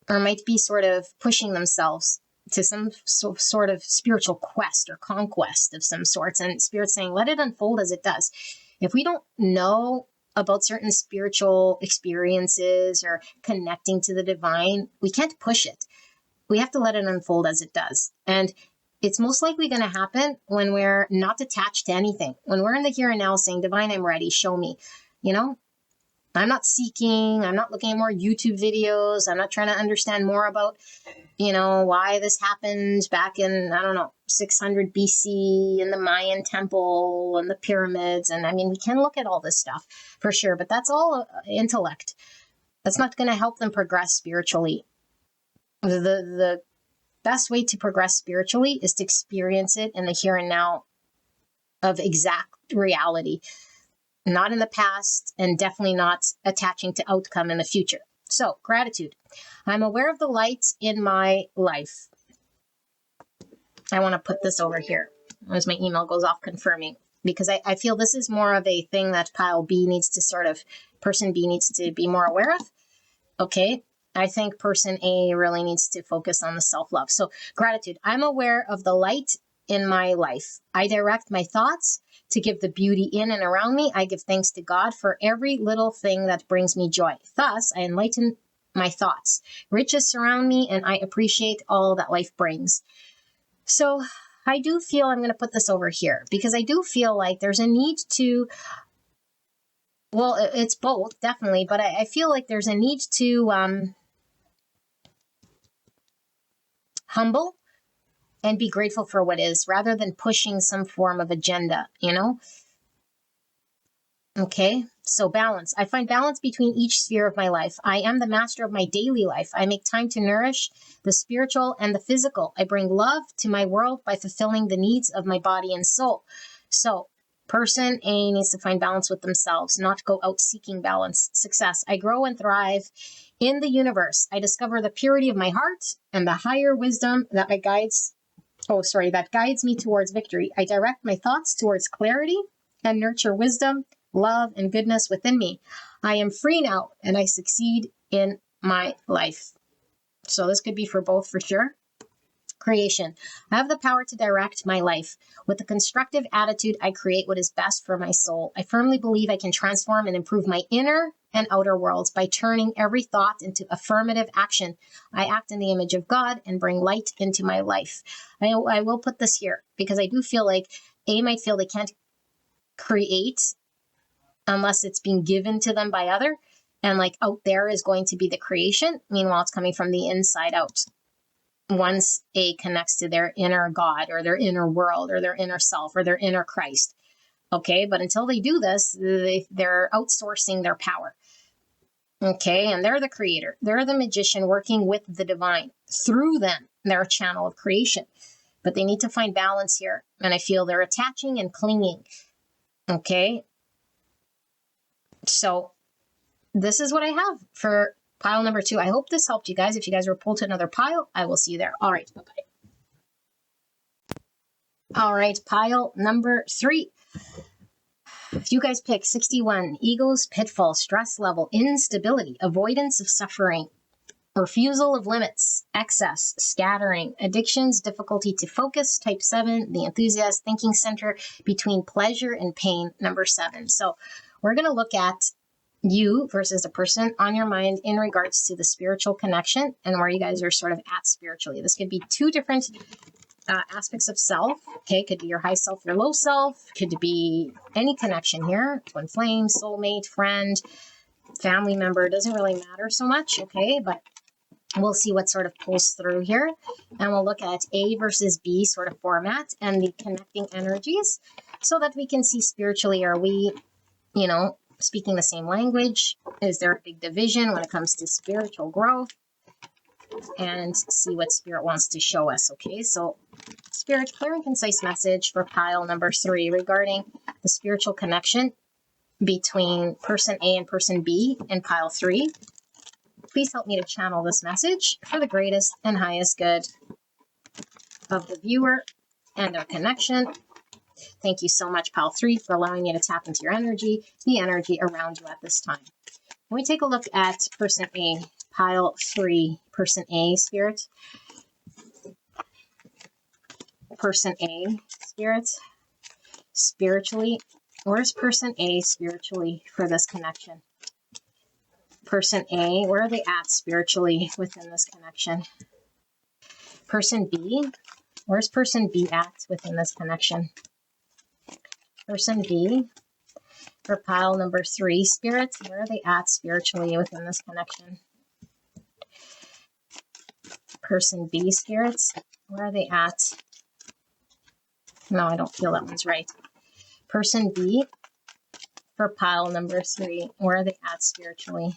or might be sort of pushing themselves to some sort of spiritual quest or conquest of some sorts. And Spirit's saying, let it unfold as it does. If we don't know about certain spiritual experiences or connecting to the divine, we can't push it. We have to let it unfold as it does. And it's most likely going to happen when we're not attached to anything. When we're in the here and now saying, divine, I'm ready, show me, I'm not seeking, I'm not looking at more YouTube videos. I'm not trying to understand more about, why this happened back in, 600 BC in the Mayan temple and the pyramids. And we can look at all this stuff for sure, but that's all intellect. That's not going to help them progress spiritually. The best way to progress spiritually is to experience it in the here and now of exact reality, not in the past, and definitely not attaching to outcome in the future. So, gratitude. I'm aware of the light in my life. I want to put this over here as my email goes off confirming, because I feel this is more of a thing that pile B needs to person B needs to be more aware of. Okay. I think person A really needs to focus on the self-love. So gratitude. I'm aware of the light in my life. I direct my thoughts to give the beauty in and around me. I give thanks to God for every little thing that brings me joy. Thus, I enlighten my thoughts. Riches surround me, and I appreciate all that life brings. So I do feel, I'm going to put this over here, because I do feel like there's a need to, well, it's both, definitely, but I feel like there's a need to humble and be grateful for what is, rather than pushing some form of agenda, you know? Okay, so balance. I find balance between each sphere of my life. I am the master of my daily life. I make time to nourish the spiritual and the physical. I bring love to my world by fulfilling the needs of my body and soul. So, person A needs to find balance with themselves, not go out seeking balance. Success. I grow and thrive in the universe. I discover the purity of my heart and the higher wisdom that guides me towards victory. I direct my thoughts towards clarity and nurture wisdom, love, and goodness within me. I am free now, and I succeed in my life. So this could be for both for sure. Creation. I have the power to direct my life. With a constructive attitude, I create what is best for my soul. I firmly believe I can transform and improve my inner and outer worlds by turning every thought into affirmative action. I act in the image of God and bring light into my life. I will put this here because I do feel like A might feel they can't create unless it's being given to them by other, and like out there is going to be the creation. Meanwhile, it's coming from the inside out. Once A connects to their inner God or their inner world or their inner self or their inner Christ. Okay, but until they do this, they're outsourcing their power. Okay, and they're the creator. They're the magician working with the divine. Through them, they're a channel of creation. But they need to find balance here. And I feel they're attaching and clinging. Okay, so this is what I have for pile number 2. I hope this helped you guys. If you guys were pulled to another pile, I will see you there. All right, bye-bye. All right, pile number 3. If you guys pick 61, egos, pitfall, stress level, instability, avoidance of suffering, refusal of limits, excess, scattering, addictions, difficulty to focus, type 7, the enthusiast, thinking center between pleasure and pain, number 7. So we're going to look at you versus the person on your mind in regards to the spiritual connection and where you guys are sort of at spiritually. This could be 2 different aspects of self. Okay, could be your high self, your low self. Could be any connection here. Twin flame, soulmate, friend, family member. Doesn't really matter so much. Okay, but we'll see what sort of pulls through here. And we'll look at A versus B sort of format and the connecting energies so that we can see spiritually, are we, speaking the same language? Is there a big division when it comes to spiritual growth? And see what Spirit wants to show us. Okay, so Spirit, clear and concise message for pile number 3 regarding the spiritual connection between person A and person B in pile 3. Please help me to channel this message for the greatest and highest good of the viewer and our connection. Thank you so much, pile 3, for allowing me to tap into your energy, the energy around you at this time. When we take a look at person A, pile 3, person A, Spirit. Person A, Spirit. Spiritually, where's person A spiritually for this connection? Person A, where are they at spiritually within this connection? Person B, where's person B at within this connection? Person B, for pile number 3, Spirit, where are they at spiritually within this connection? Person B, spirits, where are they at? No, I don't feel that one's right. Person B, for pile number 3, where are they at spiritually?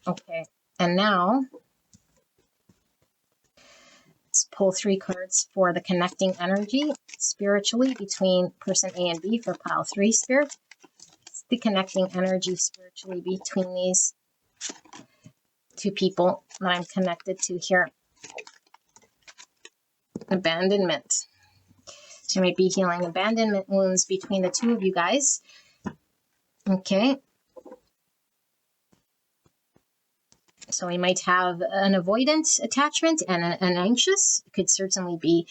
Okay, And now let's pull 3 cards for the connecting energy spiritually between person A and B for pile 3, Spirit. It's the connecting energy spiritually between these 2 people that I'm connected to here. Abandonment. So you might be healing abandonment wounds between the 2 of you guys. Okay. So we might have an avoidant attachment and an anxious. It could certainly be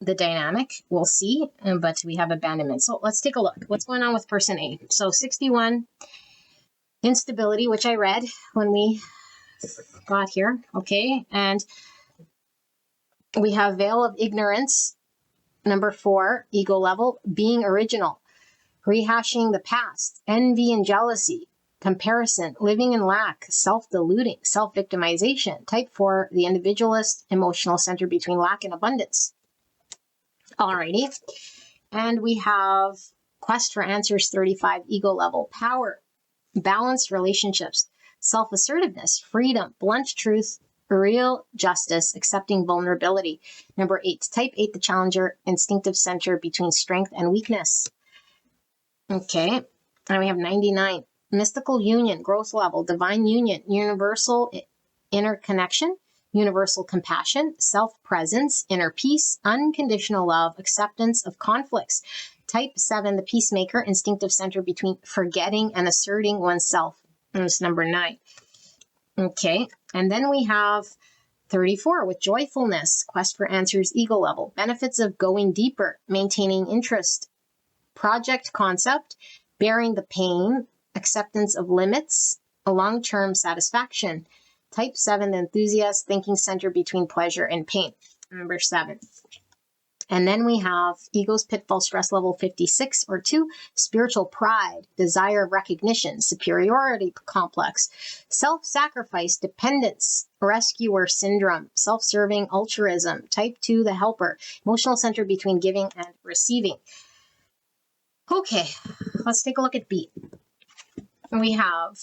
the dynamic. We'll see. But we have abandonment. So let's take a look. What's going on with person A? So 61, instability, which I read when we got here. Okay. And we have veil of ignorance. Number 4, ego level, being original, rehashing the past, envy and jealousy, comparison, living in lack, self-deluding, self-victimization. Type 4, the individualist, emotional center between lack and abundance. Alrighty. And we have quest for answers 35, ego level, power, balanced relationships, self-assertiveness, freedom, blunt truth, real justice, accepting vulnerability. Number 8, type 8, the challenger, instinctive center between strength and weakness. Okay, and we have 99, mystical union, growth level, divine union, universal interconnection, universal compassion, self-presence, inner peace, unconditional love, acceptance of conflicts. Type 7, the peacemaker, instinctive center between forgetting and asserting oneself. And it's number 9. Okay, and then we have 34 with joyfulness, quest for answers, ego level, benefits of going deeper, maintaining interest, project concept, bearing the pain, acceptance of limits, a long-term satisfaction. Type 7, the enthusiast, thinking center between pleasure and pain. Number 7. And then we have ego's pitfall, stress level 56 or 2, spiritual pride, desire of recognition, superiority complex, self-sacrifice, dependence, rescuer syndrome, self-serving altruism. Type 2, the helper, emotional center between giving and receiving. Okay, let's take a look at B. We have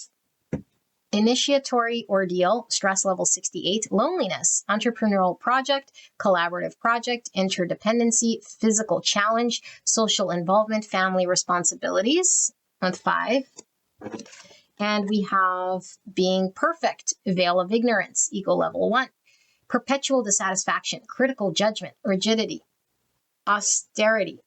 initiatory ordeal, stress level 68, loneliness, entrepreneurial project, collaborative project, interdependency, physical challenge, social involvement, family responsibilities, with 5. And we have being perfect, veil of ignorance, ego level 1, perpetual dissatisfaction, critical judgment, rigidity, austerity,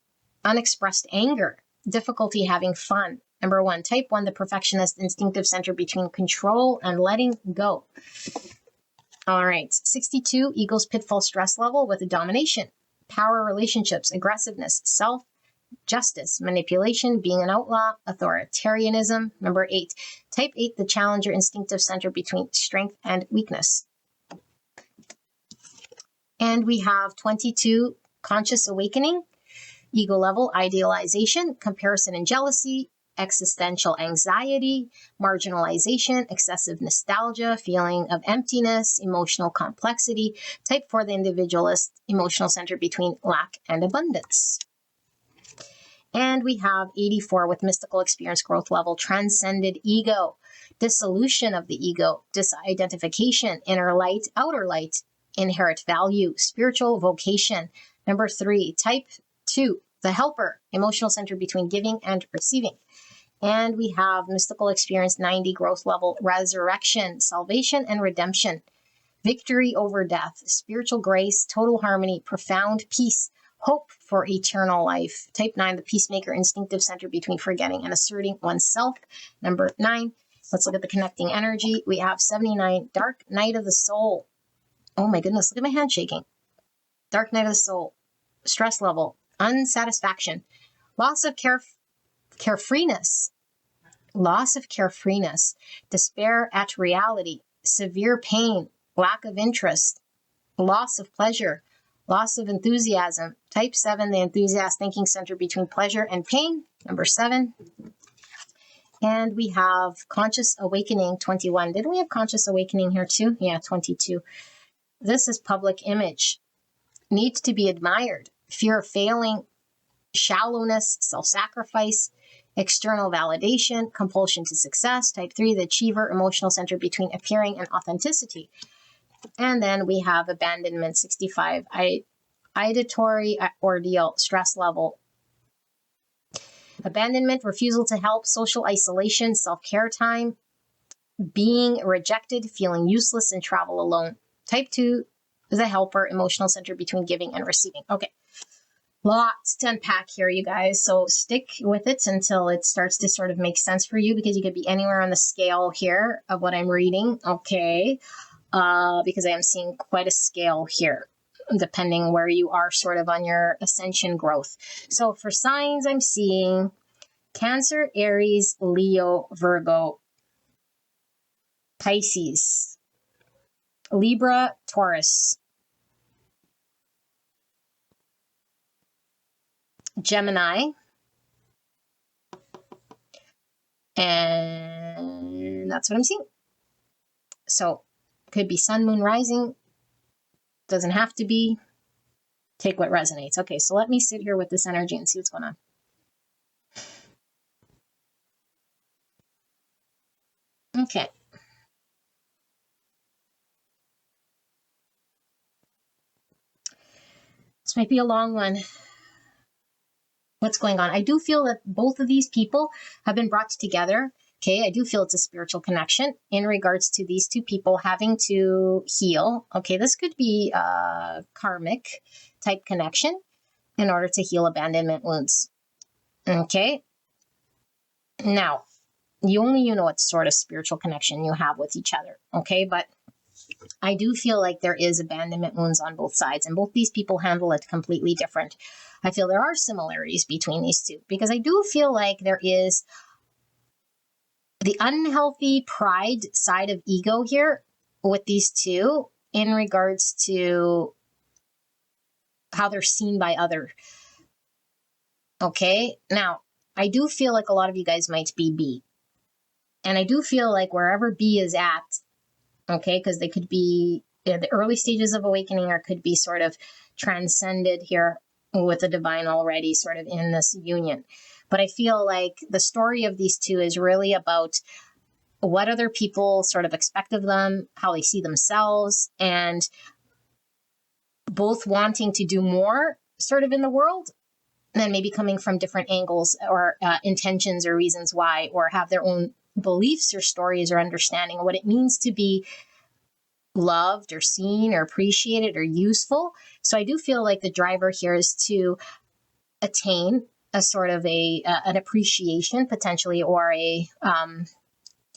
unexpressed anger, difficulty having fun. Number 1, type 1, the perfectionist, instinctive center between control and letting go. All right, 62, ego's pitfall, stress level with a domination, power relationships, aggressiveness, self-justice, manipulation, being an outlaw, authoritarianism. Number 8, type 8, the challenger, instinctive center between strength and weakness. And we have 22, conscious awakening, ego level, idealization, comparison and jealousy, existential anxiety, marginalization, excessive nostalgia, feeling of emptiness, emotional complexity. Type 4, the individualist, emotional center between lack and abundance. And we have 84 with mystical experience, growth level, transcended ego, dissolution of the ego, disidentification, inner light, outer light, inherent value, spiritual vocation. Number 3, type 2, the helper, emotional center between giving and receiving. And we have mystical experience 90, growth level, resurrection, salvation and redemption, victory over death, spiritual grace, total harmony, profound peace, hope for eternal life. Type 9, the peacemaker, instinctive center between forgetting and asserting oneself. Number 9, let's look at the connecting energy. We have 79, dark night of the soul. Oh my goodness, look at my hand shaking. Dark night of the soul, stress level, unsatisfaction, loss of carefreeness, despair at reality, severe pain, lack of interest, loss of pleasure, loss of enthusiasm. Type 7, the enthusiast, thinking center between pleasure and pain. Number 7. And we have conscious awakening 21. Didn't we have conscious awakening here too? Yeah, 22. This is public image. Need to be admired. Fear of failing, shallowness, self-sacrifice, external validation, compulsion to success. Type 3, the achiever, emotional center between appearing and authenticity. And then we have abandonment, 65, ideatory ordeal, stress level. Abandonment, refusal to help, social isolation, self-care time, being rejected, feeling useless, and travel alone. Type 2 is a helper, emotional center between giving and receiving. Okay, lots to unpack here, you guys. So stick with it until it starts to sort of make sense for you, because you could be anywhere on the scale here of what I'm reading. Okay, because I am seeing quite a scale here, depending where you are sort of on your ascension growth. So for signs, I'm seeing Cancer, Aries, Leo, Virgo, Pisces, Libra, Taurus, Gemini, and that's what I'm seeing. So could be sun, moon, rising, doesn't have to be. Take what resonates. Okay, so let me sit here with this energy and see what's going on. Okay. This might be a long one. What's going on? I do feel that both of these people have been brought together. Okay, I do feel it's a spiritual connection in regards to these two people having to heal. Okay, this could be a karmic type connection in order to heal abandonment wounds. Okay, now you know what sort of spiritual connection you have with each other. Okay, but I do feel like there is abandonment wounds on both sides, and both these people handle it completely different. I feel there are similarities between these two, because I do feel like there is the unhealthy pride side of ego here with these two in regards to how they're seen by others. Okay, now I do feel like a lot of you guys might be B, and I do feel like wherever B is at, okay, because they could be in the early stages of awakening, or could be sort of transcended here with the divine already sort of in this union. But I feel like the story of these two is really about what other people sort of expect of them, how they see themselves, and both wanting to do more sort of in the world, and then maybe coming from different angles or intentions or reasons why, or have their own beliefs or stories or understanding of what it means to be loved or seen or appreciated or useful. So I do feel like the driver here is to attain a sort of an appreciation potentially, or a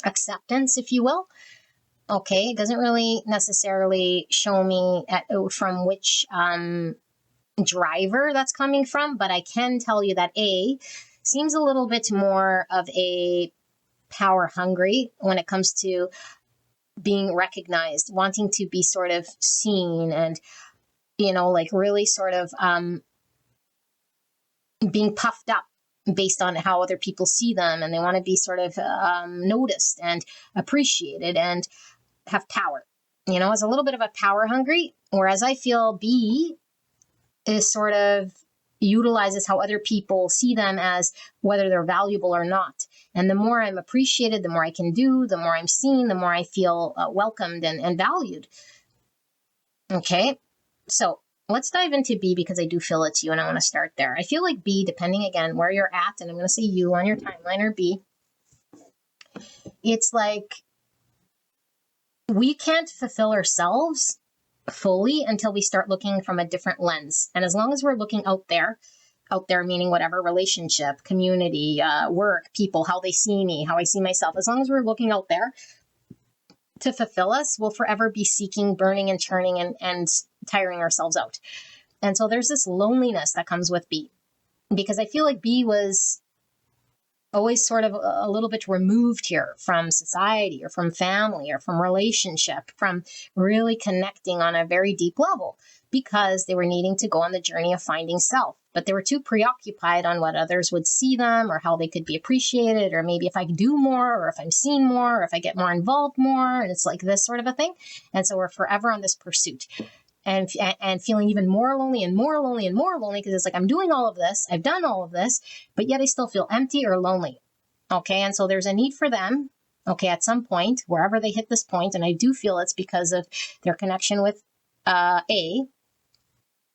acceptance, if you will. Okay, it doesn't really necessarily show me from which driver that's coming from, but I can tell you that A seems a little bit more of a power hungry when it comes to being recognized, wanting to be sort of seen, and like really sort of being puffed up based on how other people see them, and they want to be sort of noticed and appreciated and have power. It's a little bit of a power hungry, whereas I feel B is sort of utilizes how other people see them as whether they're valuable or not. And the more I'm appreciated, the more I can do, the more I'm seen, the more I feel welcomed and valued. Okay, so let's dive into B, because I do feel it's you, and I want to start there. I feel like B, depending again where you're at, and I'm going to say you on your timeline, or B, it's like we can't fulfill ourselves fully until we start looking from a different lens. And as long as we're looking out there meaning whatever relationship, community, work, people, how they see me, how I see myself, as long as we're looking out there to fulfill us, we'll forever be seeking, burning and churning, and tiring ourselves out. And so there's this loneliness that comes with B, because I feel like B was always sort of a little bit removed here from society, or from family, or from relationship, from really connecting on a very deep level, because they were needing to go on the journey of finding self. But they were too preoccupied on what others would see them, or how they could be appreciated, or maybe if I do more, or if I'm seen more, or if I get more involved more. And it's like this sort of a thing. And so we're forever on this pursuit. and feeling even more lonely and more lonely and more lonely, because it's like, I'm doing all of this, I've done all of this, but yet I still feel empty or lonely. Okay, and so there's a need for them, okay, at some point, wherever they hit this point, and I do feel it's because of their connection with A,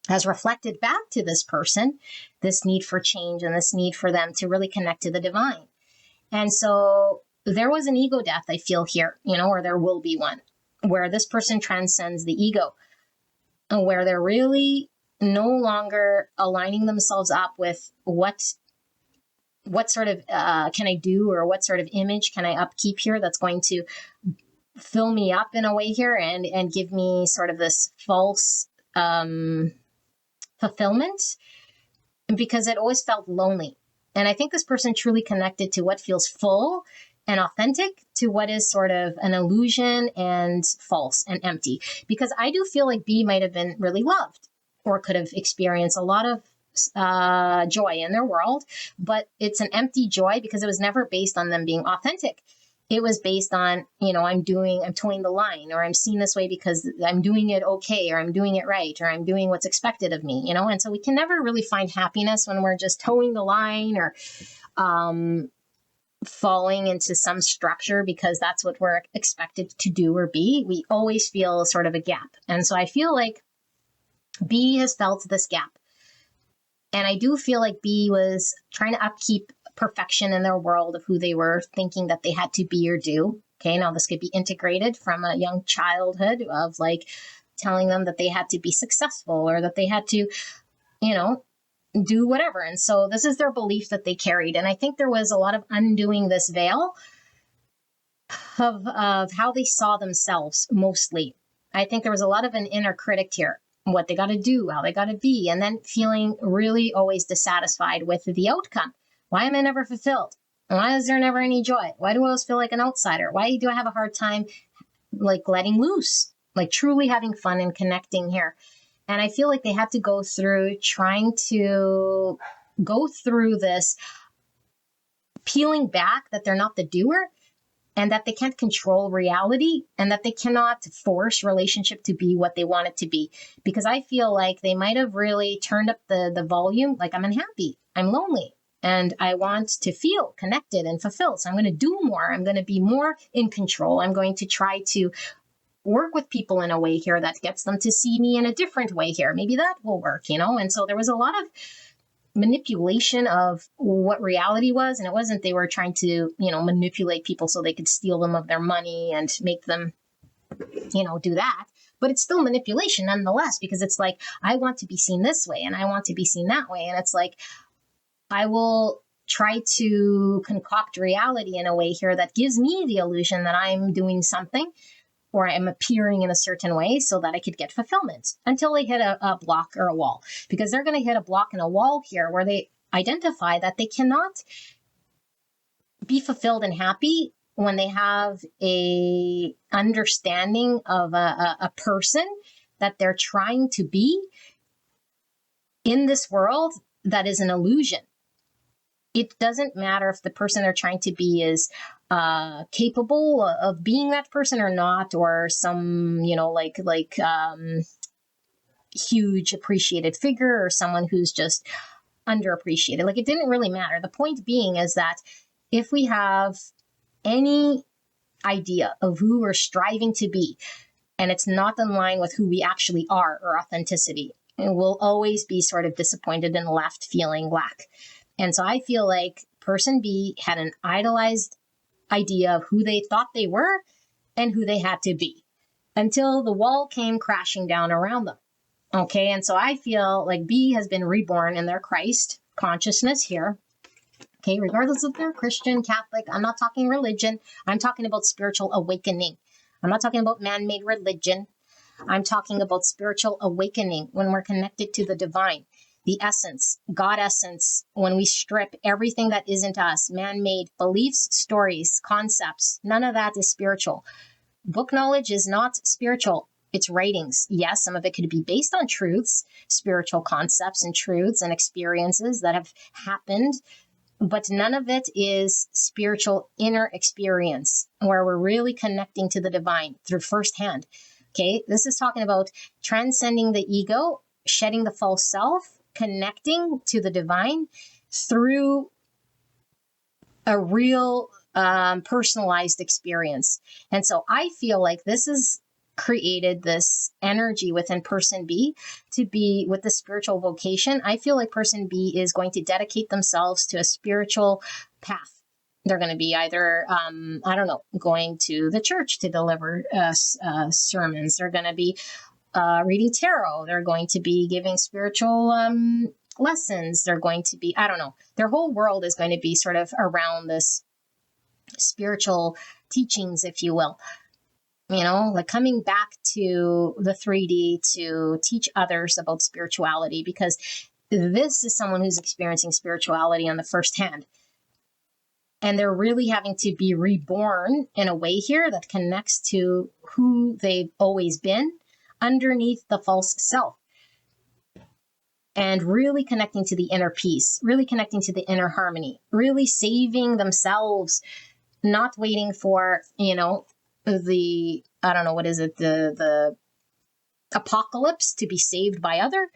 has reflected back to this person, this need for change and this need for them to really connect to the divine. And so there was an ego death, I feel here, or there will be one, where this person transcends the ego, and where they're really no longer aligning themselves up with what sort of can I do, or what sort of image can I upkeep here that's going to fill me up in a way here and give me sort of this false fulfillment, because it always felt lonely. And I think this person truly connected to what feels full and authentic to what is sort of an illusion and false and empty. Because I do feel like B might have been really loved, or could have experienced a lot of joy in their world, but it's an empty joy because it was never based on them being authentic. It was based on, I'm towing the line, or I'm seen this way because I'm doing it okay, or I'm doing it right, or I'm doing what's expected of me, and so we can never really find happiness when we're just towing the line, or falling into some structure because that's what we're expected to do or be. We always feel sort of a gap. And so I feel like B has felt this gap. And I do feel like B was trying to upkeep perfection in their world of who they were, thinking that they had to be or do. Okay, now this could be integrated from a young childhood of like telling them that they had to be successful, or that they had to, do whatever. And so this is their belief that they carried. And I think there was a lot of undoing this veil of how they saw themselves mostly. I think there was a lot of an inner critic here, what they got to do, how they got to be, and then feeling really always dissatisfied with the outcome. Why am I never fulfilled? Why is there never any joy? Why do I always feel like an outsider? Why do I have a hard time like letting loose, like truly having fun and connecting here? And I feel like they had to go through trying to go through this peeling back that they're not the doer, and that they can't control reality, and that they cannot force relationship to be what they want it to be. Because I feel like they might have really turned up the volume, like, I'm unhappy, I'm lonely, and I want to feel connected and fulfilled. So I'm going to do more. I'm going to be more in control. I'm going to try to work with people in a way here that gets them to see me in a different way here. Maybe that will work, And so there was a lot of manipulation of what reality was. And it wasn't they were trying to, manipulate people so they could steal them of their money and make them, do that. But it's still manipulation nonetheless, because it's like, I want to be seen this way and I want to be seen that way. And it's like, I will try to concoct reality in a way here that gives me the illusion that I'm doing something, or I'm appearing in a certain way so that I could get fulfillment, until they hit a block or a wall. Because they're going to hit a block and a wall here where they identify that they cannot be fulfilled and happy when they have a understanding of a person that they're trying to be in this world that is an illusion. It doesn't matter if the person they're trying to be is capable of being that person or not, or some, huge appreciated figure, or someone who's just underappreciated. Like, it didn't really matter. The point being is that if we have any idea of who we're striving to be, and it's not in line with who we actually are, or authenticity, we'll always be sort of disappointed and left feeling lack. And so I feel like person B had an idolized idea of who they thought they were and who they had to be, until the wall came crashing down around them. Okay, and so I feel like B has been reborn in their Christ consciousness here. Okay, regardless if they're Christian, Catholic, I'm not talking religion. I'm talking about spiritual awakening. I'm not talking about man-made religion. I'm talking about spiritual awakening when we're connected to the divine. The essence, God essence, when we strip everything that isn't us, man-made beliefs, stories, concepts, none of that is spiritual. Book knowledge is not spiritual. It's writings. Yes, some of it could be based on truths, spiritual concepts and truths and experiences that have happened, but none of it is spiritual inner experience where we're really connecting to the divine through firsthand. Okay, this is talking about transcending the ego, shedding the false self, connecting to the divine through a real personalized experience. And so I feel like this is created this energy within person B to be with the spiritual vocation. I feel like person B is going to dedicate themselves to a spiritual path. They're going to be either, I don't know, going to the church to deliver sermons. They're going to be reading tarot. They're going to be giving spiritual lessons. They're going to be, I don't know, their whole world is going to be sort of around this spiritual teachings, if you will. You know, like coming back to the 3D to teach others about spirituality, because this is someone who's experiencing spirituality on the first hand. And they're really having to be reborn in a way here that connects to who they've always been underneath the false self. And really connecting to the inner peace, really connecting to the inner harmony, really saving themselves, not waiting for, you know, the, I don't know, what is it, the apocalypse to be saved by other,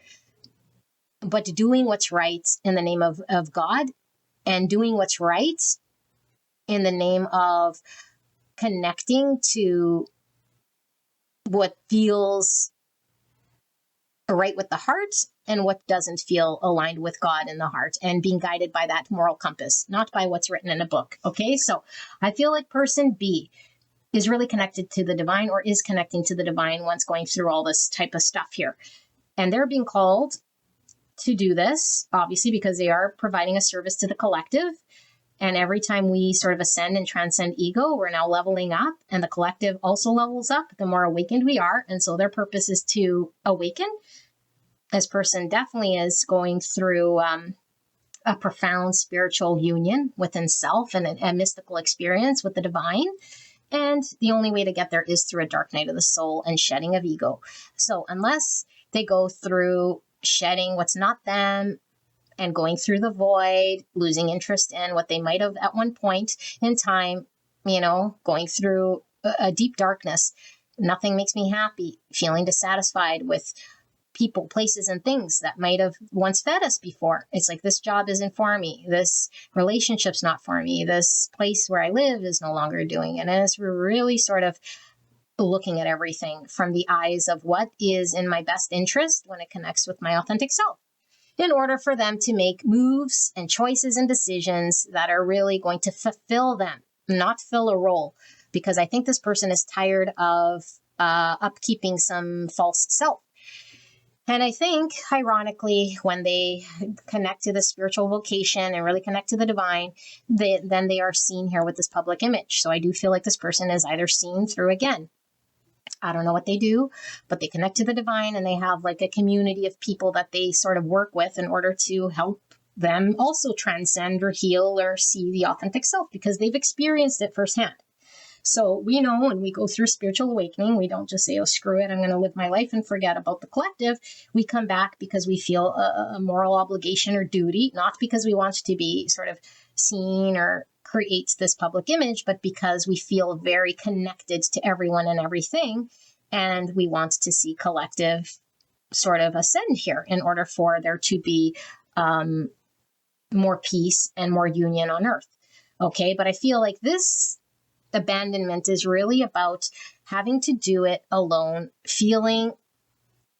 but doing what's right in the name of God, and doing what's right in the name of connecting to what feels right with the heart and what doesn't feel aligned with God in the heart, and being guided by that moral compass, not by what's written in a book. Okay, so I feel like person B is really connected to the divine, or is connecting to the divine once going through all this type of stuff here. And they're being called to do this, obviously, because they are providing a service to the collective. And every time we sort of ascend and transcend ego, we're now leveling up, and the collective also levels up the more awakened we are. And so their purpose is to awaken. This person definitely is going through a profound spiritual union within self, and a mystical experience with the divine. And the only way to get there is through a dark night of the soul and shedding of ego. So unless they go through shedding what's not them and going through the void, losing interest in what they might have at one point in time, you know, going through a deep darkness, nothing makes me happy, feeling dissatisfied with people, places, and things that might have once fed us before. It's like, this job isn't for me. This relationship's not for me. This place where I live is no longer doing it. And as we're really sort of looking at everything from the eyes of what is in my best interest when it connects with my authentic self, in order for them to make moves and choices and decisions that are really going to fulfill them, not fill a role. Because I think this person is tired of upkeeping some false self. And I think, ironically, when they connect to the spiritual vocation and really connect to the divine, then they are seen here with this public image. So I do feel like this person is either seen through, again, I don't know what they do, but they connect to the divine, and they have like a community of people that they sort of work with in order to help them also transcend or heal or see the authentic self, because they've experienced it firsthand. So we know when we go through spiritual awakening, we don't just say, oh, screw it, I'm going to live my life and forget about the collective. We come back because we feel a moral obligation or duty, not because we want to be sort of seen or create this public image, but because we feel very connected to everyone and everything. And we want to see collective sort of ascend here in order for there to be more peace and more union on earth. Okay, but I feel like this abandonment is really about having to do it alone, feeling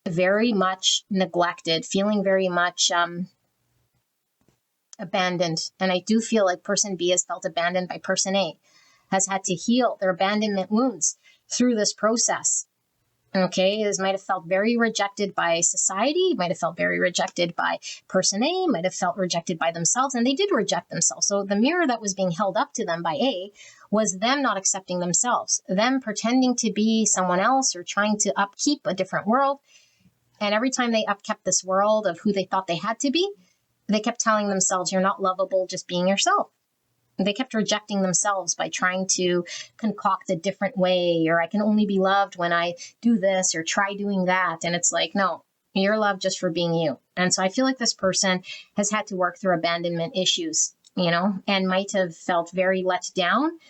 very much neglected, feeling very much abandoned. And I do feel like person B has felt abandoned by person A, has had to heal their abandonment wounds through this process. Okay, it might have felt very rejected by society, might have felt very rejected by person A, might have felt rejected by themselves, and they did reject themselves. So the mirror that was being held up to them by A was them not accepting themselves, them pretending to be someone else or trying to upkeep a different world. And every time they upkept this world of who they thought they had to be, they kept telling themselves, you're not lovable just being yourself. They kept rejecting themselves by trying to concoct a different way, or I can only be loved when I do this or try doing that. And it's like, no, you're loved just for being you. And so I feel like this person has had to work through abandonment issues, you know, and might have felt very let down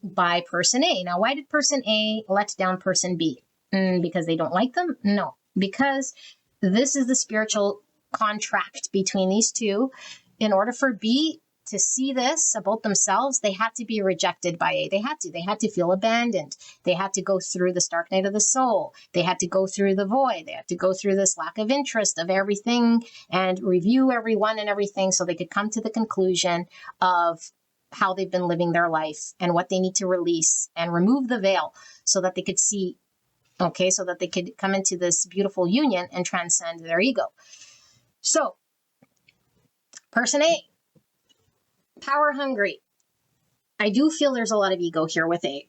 by person A. Now, why did person A let down person B? Because they don't like them? No, because this is the spiritual contract between these two. In order for B to see this about themselves, they had to be rejected by A. They had to feel abandoned. They had to go through this dark night of the soul. They had to go through the void. They had to go through this lack of interest of everything and review everyone and everything so they could come to the conclusion of how they've been living their life and what they need to release and remove the veil so that they could see, okay, so that they could come into this beautiful union and transcend their ego. So, person A, power hungry. I do feel there's a lot of ego here with A,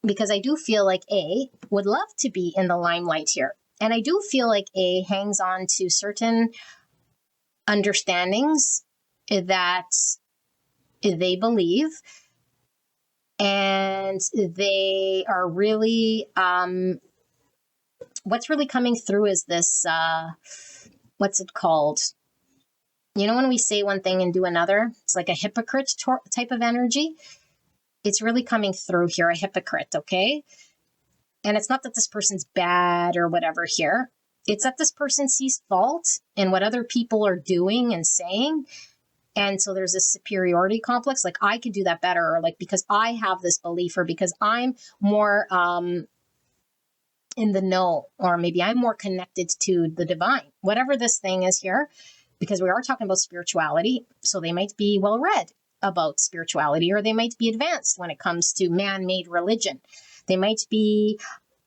because I do feel like A would love to be in the limelight here. And I do feel like A hangs on to certain understandings that they believe, and they are really, what's really coming through is this, what's it called? You know, when we say one thing and do another, it's like a hypocrite type of energy. It's really coming through here, a hypocrite, okay? And it's not that this person's bad or whatever here. It's that this person sees fault in what other people are doing and saying. And so there's this superiority complex, like I could do that better, or like because I have this belief, or because I'm more in the know, or maybe I'm more connected to the divine, whatever this thing is here, because we are talking about spirituality. So they might be well read about spirituality, or they might be advanced when it comes to man-made religion. They might be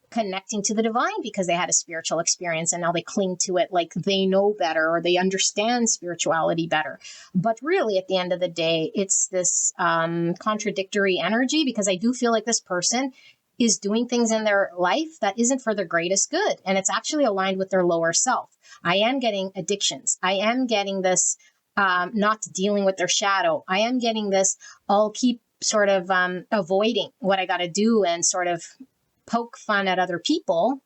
connecting to the divine because they had a spiritual experience and now they cling to it like they know better, or they understand spirituality better. But really, at the end of the day, it's this contradictory energy, because I do feel like this person is doing things in their life that isn't for their greatest good. And it's actually aligned with their lower self. I am getting addictions. I am getting this not dealing with their shadow. I am getting this, I'll keep sort of avoiding what I got to do and sort of poke fun at other people.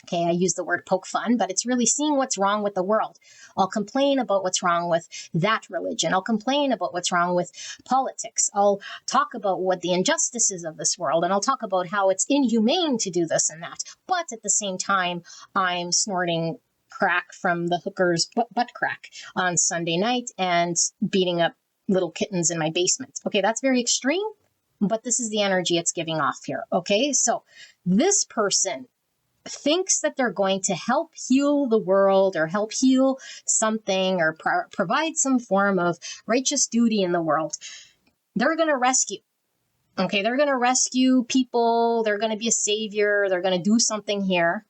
Okay, I use the word poke fun, but it's really seeing what's wrong with the world. I'll complain about what's wrong with that religion. I'll complain about what's wrong with politics. I'll talk about what the injustices of this world, and I'll talk about how it's inhumane to do this and that. But at the same time, I'm snorting crack from the hooker's butt crack on Sunday night and beating up little kittens in my basement. Okay, that's very extreme, but this is the energy it's giving off here. Okay, so this person thinks that they're going to help heal the world, or help heal something, or provide some form of righteous duty in the world. They're going to rescue. Okay, they're going to rescue people. They're going to be a savior. They're going to do something here.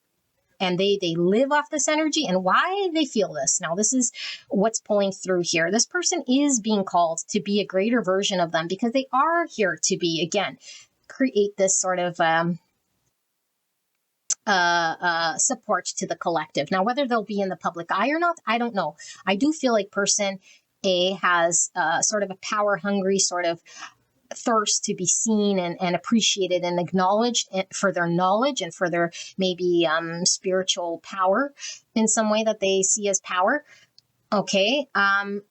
And they live off this energy. And why they feel this. Now, this is what's pulling through here. This person is being called to be a greater version of them, because they are here to be, again, create this sort of support to the collective. Now, whether they'll be in the public eye or not, I don't know. I do feel like person A has sort of a power hungry sort of thirst to be seen and appreciated and acknowledged for their knowledge and for their maybe spiritual power in some way that they see as power. Okay. And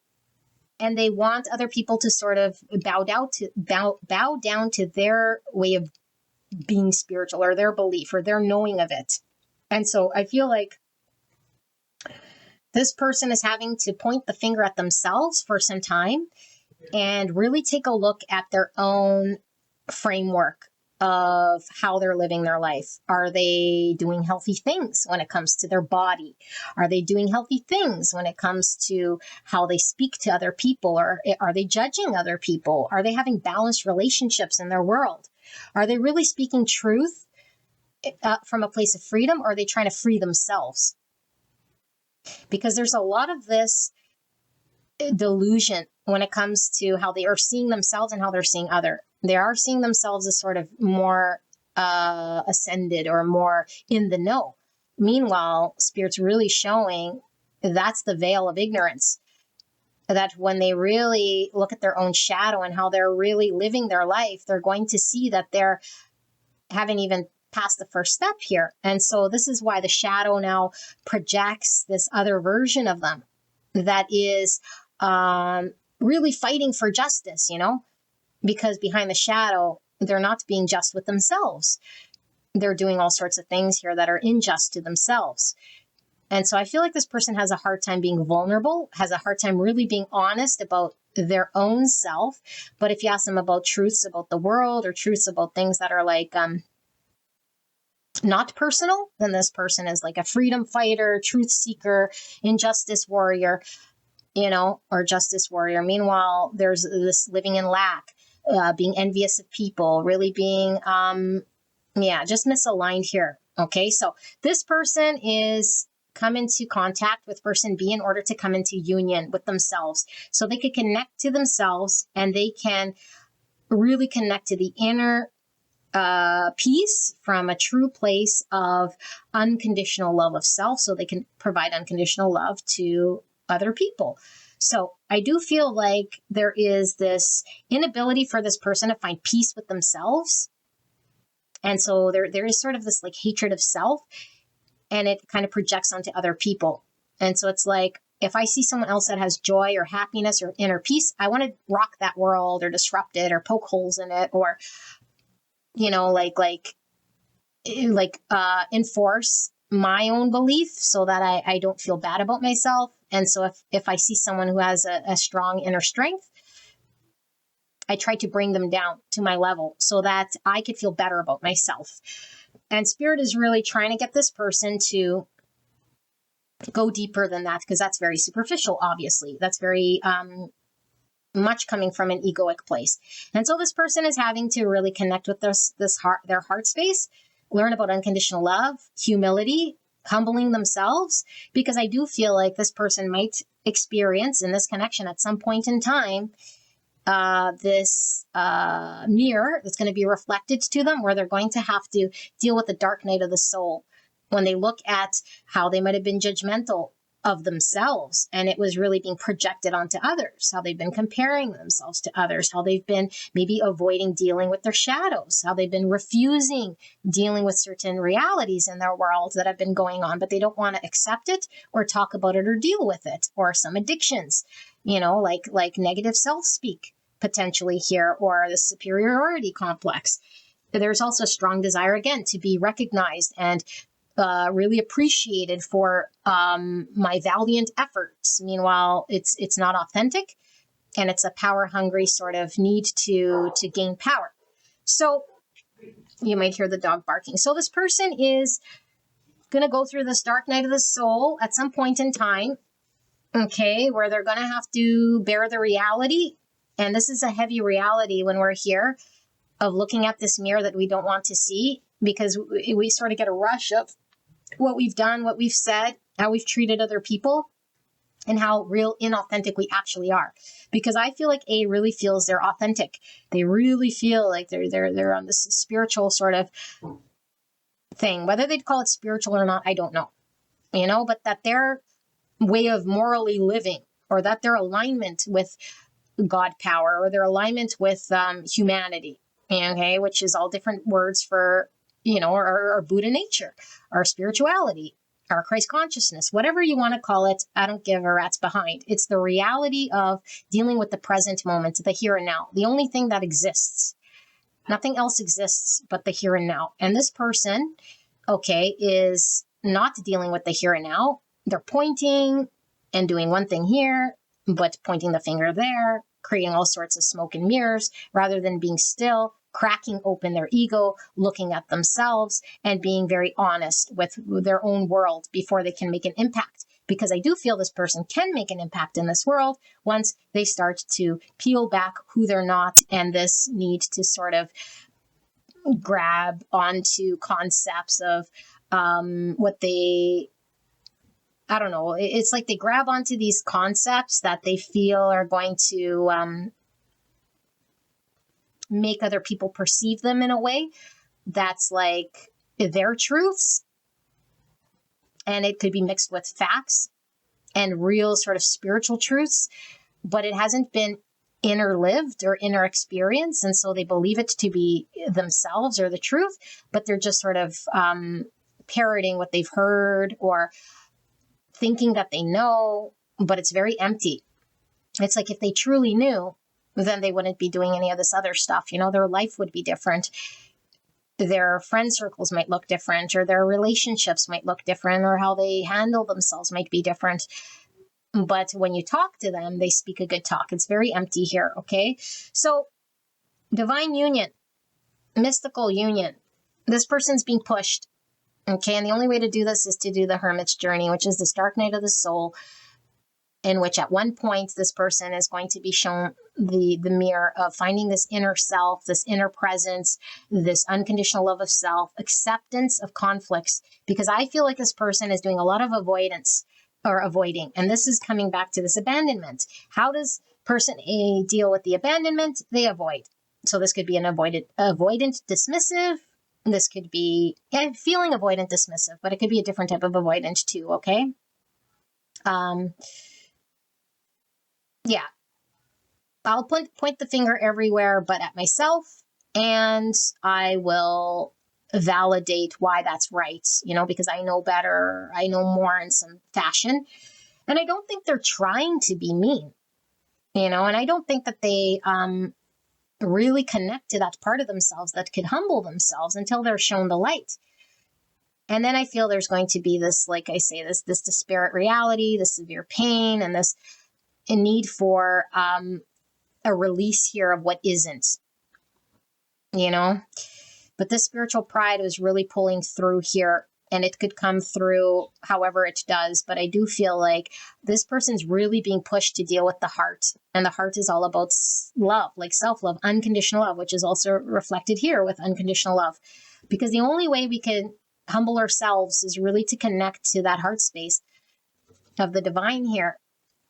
they want other people to sort of bow down to their way of being spiritual, or their belief, or their knowing of it. And so I feel like this person is having to point the finger at themselves for some time and really take a look at their own framework of how they're living their life. Are they doing healthy things when it comes to their body? Are they doing healthy things when it comes to how they speak to other people? Or are they judging other people? Are they having balanced relationships in their world? Are they really speaking truth from a place of freedom, or are they trying to free themselves? Because there's a lot of this delusion when it comes to how they are seeing themselves and how they're seeing other. They are seeing themselves as sort of more ascended or more in the know. Meanwhile, Spirit's really showing that's the veil of ignorance. That when they really look at their own shadow and how they're really living their life, they're going to see that they're haven't even passed the first step here. And so this is why the shadow now projects this other version of them that is really fighting for justice, you know, because behind the shadow, they're not being just with themselves. they're doing all sorts of things here that are unjust to themselves. And so I feel like this person has a hard time being vulnerable, has a hard time really being honest about their own self. But if you ask them about truths about the world or truths about things that are like not personal, then this person is like a freedom fighter, truth seeker, injustice warrior, or justice warrior. Meanwhile, there's this living in lack, being envious of people, really being, just misaligned here. Okay, so this person is come into contact with person B in order to come into union with themselves. So they can connect to themselves and they can really connect to the inner peace from a true place of unconditional love of self, so they can provide unconditional love to other people. So I do feel like there is this inability for this person to find peace with themselves. And so there is sort of this like hatred of self, and it kind of projects onto other people. And so it's like, if I see someone else that has joy or happiness or inner peace, I want to rock that world or disrupt it or poke holes in it, or, enforce my own belief so that I don't feel bad about myself. And so if I see someone who has a strong inner strength, I try to bring them down to my level so that I could feel better about myself. And Spirit is really trying to get this person to go deeper than that, because that's very superficial, obviously. That's very much coming from an egoic place. And so this person is having to really connect with their heart space, learn about unconditional love, humility, humbling themselves, because I do feel like this person might experience in this connection at some point in time this mirror that's going to be reflected to them, where they're going to have to deal with the dark night of the soul when they look at how they might have been judgmental of themselves and it was really being projected onto others, how they've been comparing themselves to others, how they've been maybe avoiding dealing with their shadows, how they've been refusing dealing with certain realities in their world that have been going on, but they don't want to accept it or talk about it or deal with it, or some addictions, like negative self-speak potentially here, or the superiority complex. There's also a strong desire, again, to be recognized and really appreciated for my valiant efforts. Meanwhile, it's not authentic, and it's a power-hungry sort of need to gain power. So you might hear the dog barking. So this person is going to go through this dark night of the soul at some point in time, okay, where they're going to have to bear the reality. And this is a heavy reality when we're here, of looking at this mirror that we don't want to see, because we sort of get a rush of what we've done, what we've said, how we've treated other people, and how real inauthentic we actually are. Because I feel like A really feels they're authentic. They really feel like they're on this spiritual sort of thing. Whether they'd call it spiritual or not, I don't know. But that their way of morally living, or that their alignment with God power, or their alignment with humanity, okay, which is all different words for, our Buddha nature, our spirituality, our Christ consciousness, whatever you want to call it. I don't give a rat's behind. It's the reality of dealing with the present moment, the here and now. The only thing that exists. Nothing else exists but the here and now. And this person, okay, is not dealing with the here and now. They're pointing and doing one thing here, but pointing the finger there, creating all sorts of smoke and mirrors, rather than being still, cracking open their ego, looking at themselves, and being very honest with their own world before they can make an impact. Because I do feel this person can make an impact in this world once they start to peel back who they're not, and this need to sort of grab onto concepts of what they, I don't know, it's like they grab onto these concepts that they feel are going to make other people perceive them in a way that's like their truths. And it could be mixed with facts and real sort of spiritual truths, but it hasn't been inner lived or inner experience. And so they believe it to be themselves or the truth, but they're just sort of parroting what they've heard, or thinking that they know, but it's very empty. It's like if they truly knew, then they wouldn't be doing any of this other stuff. Their life would be different. their friend circles might look different, or their relationships might look different, or how they handle themselves might be different. But when you talk to them, they speak a good talk. It's very empty here, okay? So divine union, mystical union. This person's being pushed, okay? And the only way to do this is to do the hermit's journey, which is this dark night of the soul, in which at one point this person is going to be shown the mirror of finding this inner self, this inner presence, this unconditional love of self, acceptance of conflicts, because I feel like this person is doing a lot of avoidance or avoiding. And this is coming back to this abandonment. How does person A deal with the abandonment? They avoid. So this could be an avoidant dismissive. This could be feeling avoidant dismissive, but it could be a different type of avoidant too, okay? Yeah, I'll point the finger everywhere but at myself, and I will validate why that's right, because I know better, I know more in some fashion. And I don't think they're trying to be mean, and I don't think that they really connect to that part of themselves that could humble themselves until they're shown the light. And then I feel there's going to be this, like I say, this disparate reality, this severe pain, and this a need for a release here of what isn't, But this spiritual pride was really pulling through here, and it could come through however it does. But I do feel like this person's really being pushed to deal with the heart. And the heart is all about love, like self-love, unconditional love, which is also reflected here with unconditional love. Because the only way we can humble ourselves is really to connect to that heart space of the divine here.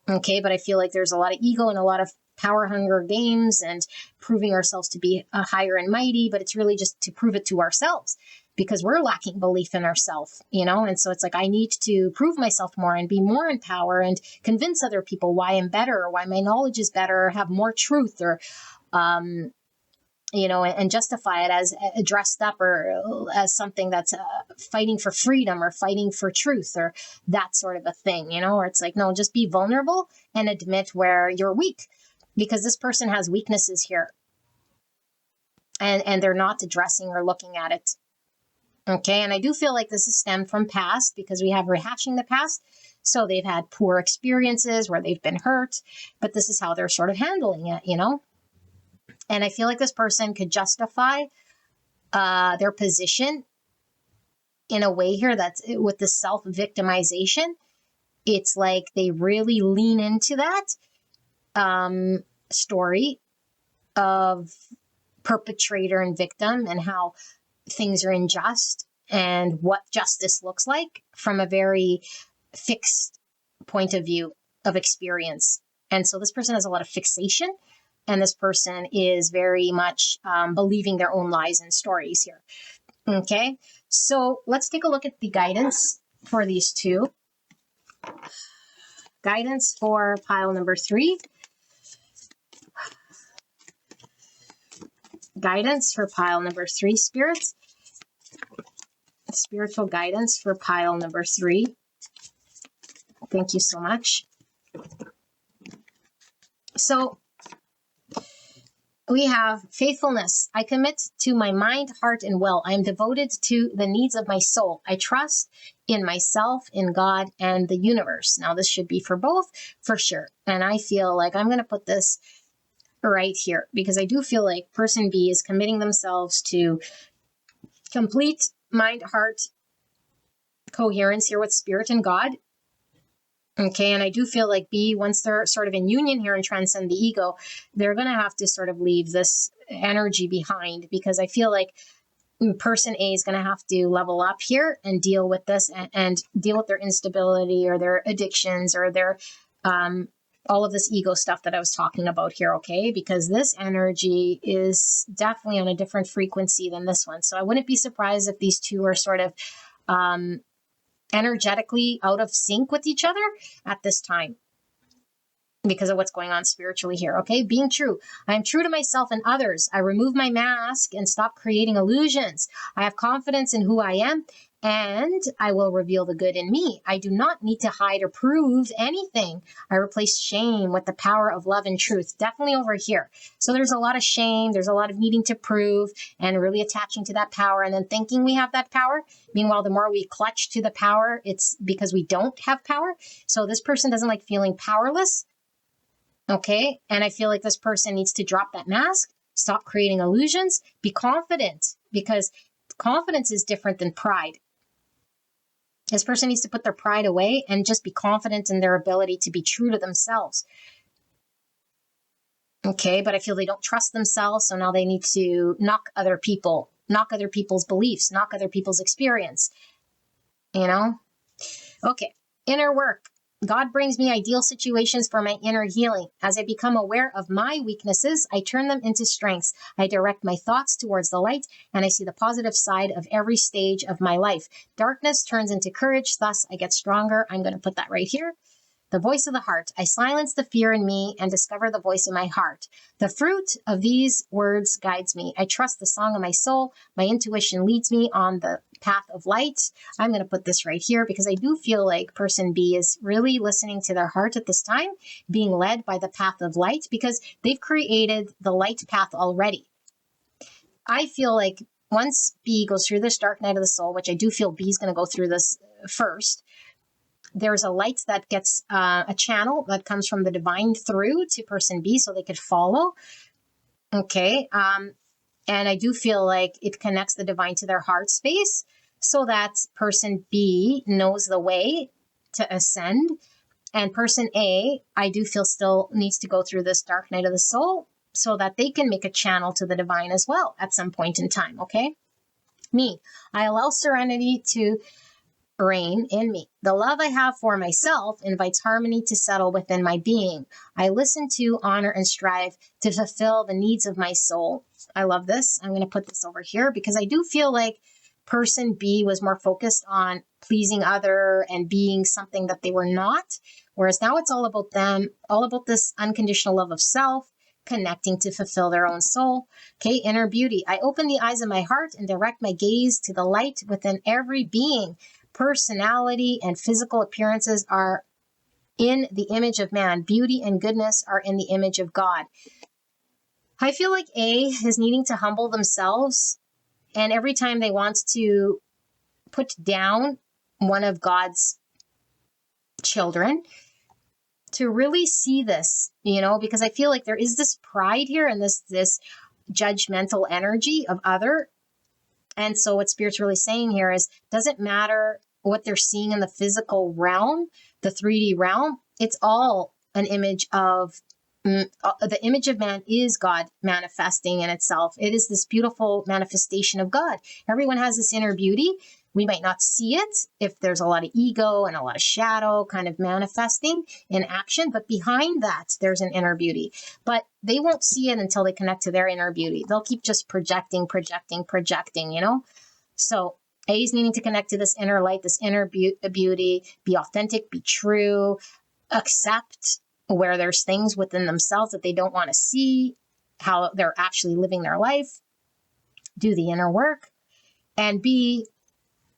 Okay, but I feel like there's a lot of ego and a lot of power hunger games and proving ourselves to be higher and mighty, but it's really just to prove it to ourselves because we're lacking belief in ourselves, And so it's like, I need to prove myself more and be more in power and convince other people why I'm better or why my knowledge is better or have more truth or, and justify it as dressed up or as something that's fighting for freedom or fighting for truth or that sort of a thing, or it's like, no, just be vulnerable and admit where you're weak because this person has weaknesses here and they're not addressing or looking at it. Okay. And I do feel like this is stemmed from past because we have rehashing the past. So they've had poor experiences where they've been hurt, but this is how they're sort of handling it, And I feel like this person could justify their position in a way here that's with the self-victimization. It's like they really lean into that story of perpetrator and victim and how things are unjust and what justice looks like from a very fixed point of view of experience. And so this person has a lot of fixation. And this person is very much believing their own lies and stories here. Okay, so let's take a look at the guidance for these two. Guidance for pile number 3. Guidance for pile number 3, spirits. Spiritual guidance for pile number 3. Thank you so much. So, we have faithfulness. I commit to my mind, heart, and will. I am devoted to the needs of my soul. I trust in myself, in God, and the universe. Now, this should be for both, for sure. And I feel like I'm going to put this right here because I do feel like person B is committing themselves to complete mind, heart coherence here with spirit and God. Okay, and I do feel like B, once they're sort of in union here and transcend the ego, they're going to have to sort of leave this energy behind because I feel like person A is going to have to level up here and deal with this and deal with their instability or their addictions or their all of this ego stuff that I was talking about here, okay? Because this energy is definitely on a different frequency than this one. So I wouldn't be surprised if these two are sort of energetically out of sync with each other at this time because of what's going on spiritually here. Okay, being true. I am true to myself and others. I remove my mask and stop creating illusions. I have confidence in who I am and I will reveal the good in me. I do not need to hide or prove anything. I replace shame with the power of love and truth. Definitely over here. So there's a lot of shame. There's a lot of needing to prove and really attaching to that power and then thinking we have that power. Meanwhile, the more we clutch to the power, it's because we don't have power. So this person doesn't like feeling powerless. Okay. And I feel like this person needs to drop that mask, stop creating illusions, be confident, because confidence is different than pride. This person needs to put their pride away and just be confident in their ability to be true to themselves. Okay, but I feel they don't trust themselves, so now they need to knock other people, knock other people's beliefs, knock other people's experience. You know? Okay, inner work. God brings me ideal situations for my inner healing. As I become aware of my weaknesses, I turn them into strengths. I direct my thoughts towards the light, and I see the positive side of every stage of my life. Darkness turns into courage, thus I get stronger. I'm going to put that right here. The voice of the heart. I silence the fear in me and discover the voice of my heart. The fruit of these words guides me. I trust the song of my soul. My intuition leads me on the path of light. I'm going to put this right here because I do feel like person B is really listening to their heart at this time, being led by the path of light because they've created the light path already. I feel like once B goes through this dark night of the soul, which I do feel B is going to go through this first, there's a light that gets a channel that comes from the divine through to person B so they could follow. Okay. And I do feel like it connects the divine to their heart space so that person B knows the way to ascend. And person A, I do feel still needs to go through this dark night of the soul so that they can make a channel to the divine as well at some point in time. Okay. Me, I allow serenity to reign in me. The love I have for myself invites harmony to settle within my being. I listen to, honor, and strive to fulfill the needs of my soul. I love this. I'm going to put this over here because I do feel like person B was more focused on pleasing other and being something that they were not. Whereas now it's all about them, all about this unconditional love of self, connecting to fulfill their own soul. Okay, inner beauty. I open the eyes of my heart and direct my gaze to the light within every being. Personality and physical appearances are in the image of man. Beauty and goodness are in the image of God. I feel like A is needing to humble themselves, and every time they want to put down one of God's children, to really see this, you know, because I feel like there is this pride here and this judgmental energy of other. And so what Spirit's really saying here is, doesn't matter what they're seeing in the physical realm, the 3D realm, it's all an image of, the image of man is God manifesting in itself. It is this beautiful manifestation of God. Everyone has this inner beauty. We might not see it if there's a lot of ego and a lot of shadow kind of manifesting in action, but behind that, there's an inner beauty. But they won't see it until they connect to their inner beauty. They'll keep just projecting, you know? So A is needing to connect to this inner light, this inner beauty, be authentic, be true, accept where there's things within themselves that they don't want to see, how they're actually living their life, do the inner work. And B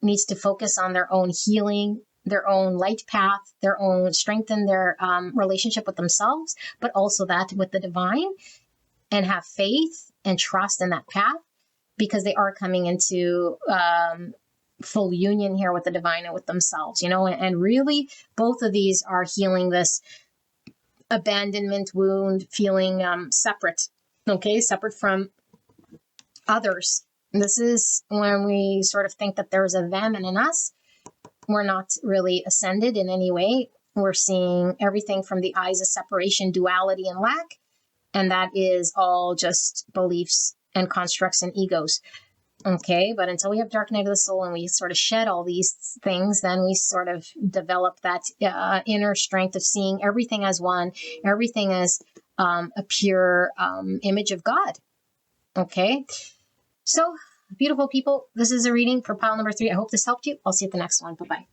needs to focus on their own healing, their own light path, their own strengthen their relationship with themselves, but also that with the divine, and have faith and trust in that path, because they are coming into full union here with the divine and with themselves, you know, and really both of these are healing this abandonment wound, feeling separate, okay, separate from others. This is when we sort of think that there's a them and an us. We're not really ascended in any way. We're seeing everything from the eyes of separation, duality, and lack. And that is all just beliefs and constructs and egos. Okay, but until we have dark night of the soul and we sort of shed all these things, then we sort of develop that inner strength of seeing everything as one, everything as a pure image of God. Okay. So, beautiful people, this is a reading for pile number 3. I hope this helped you. I'll see you at the next one. Bye-bye.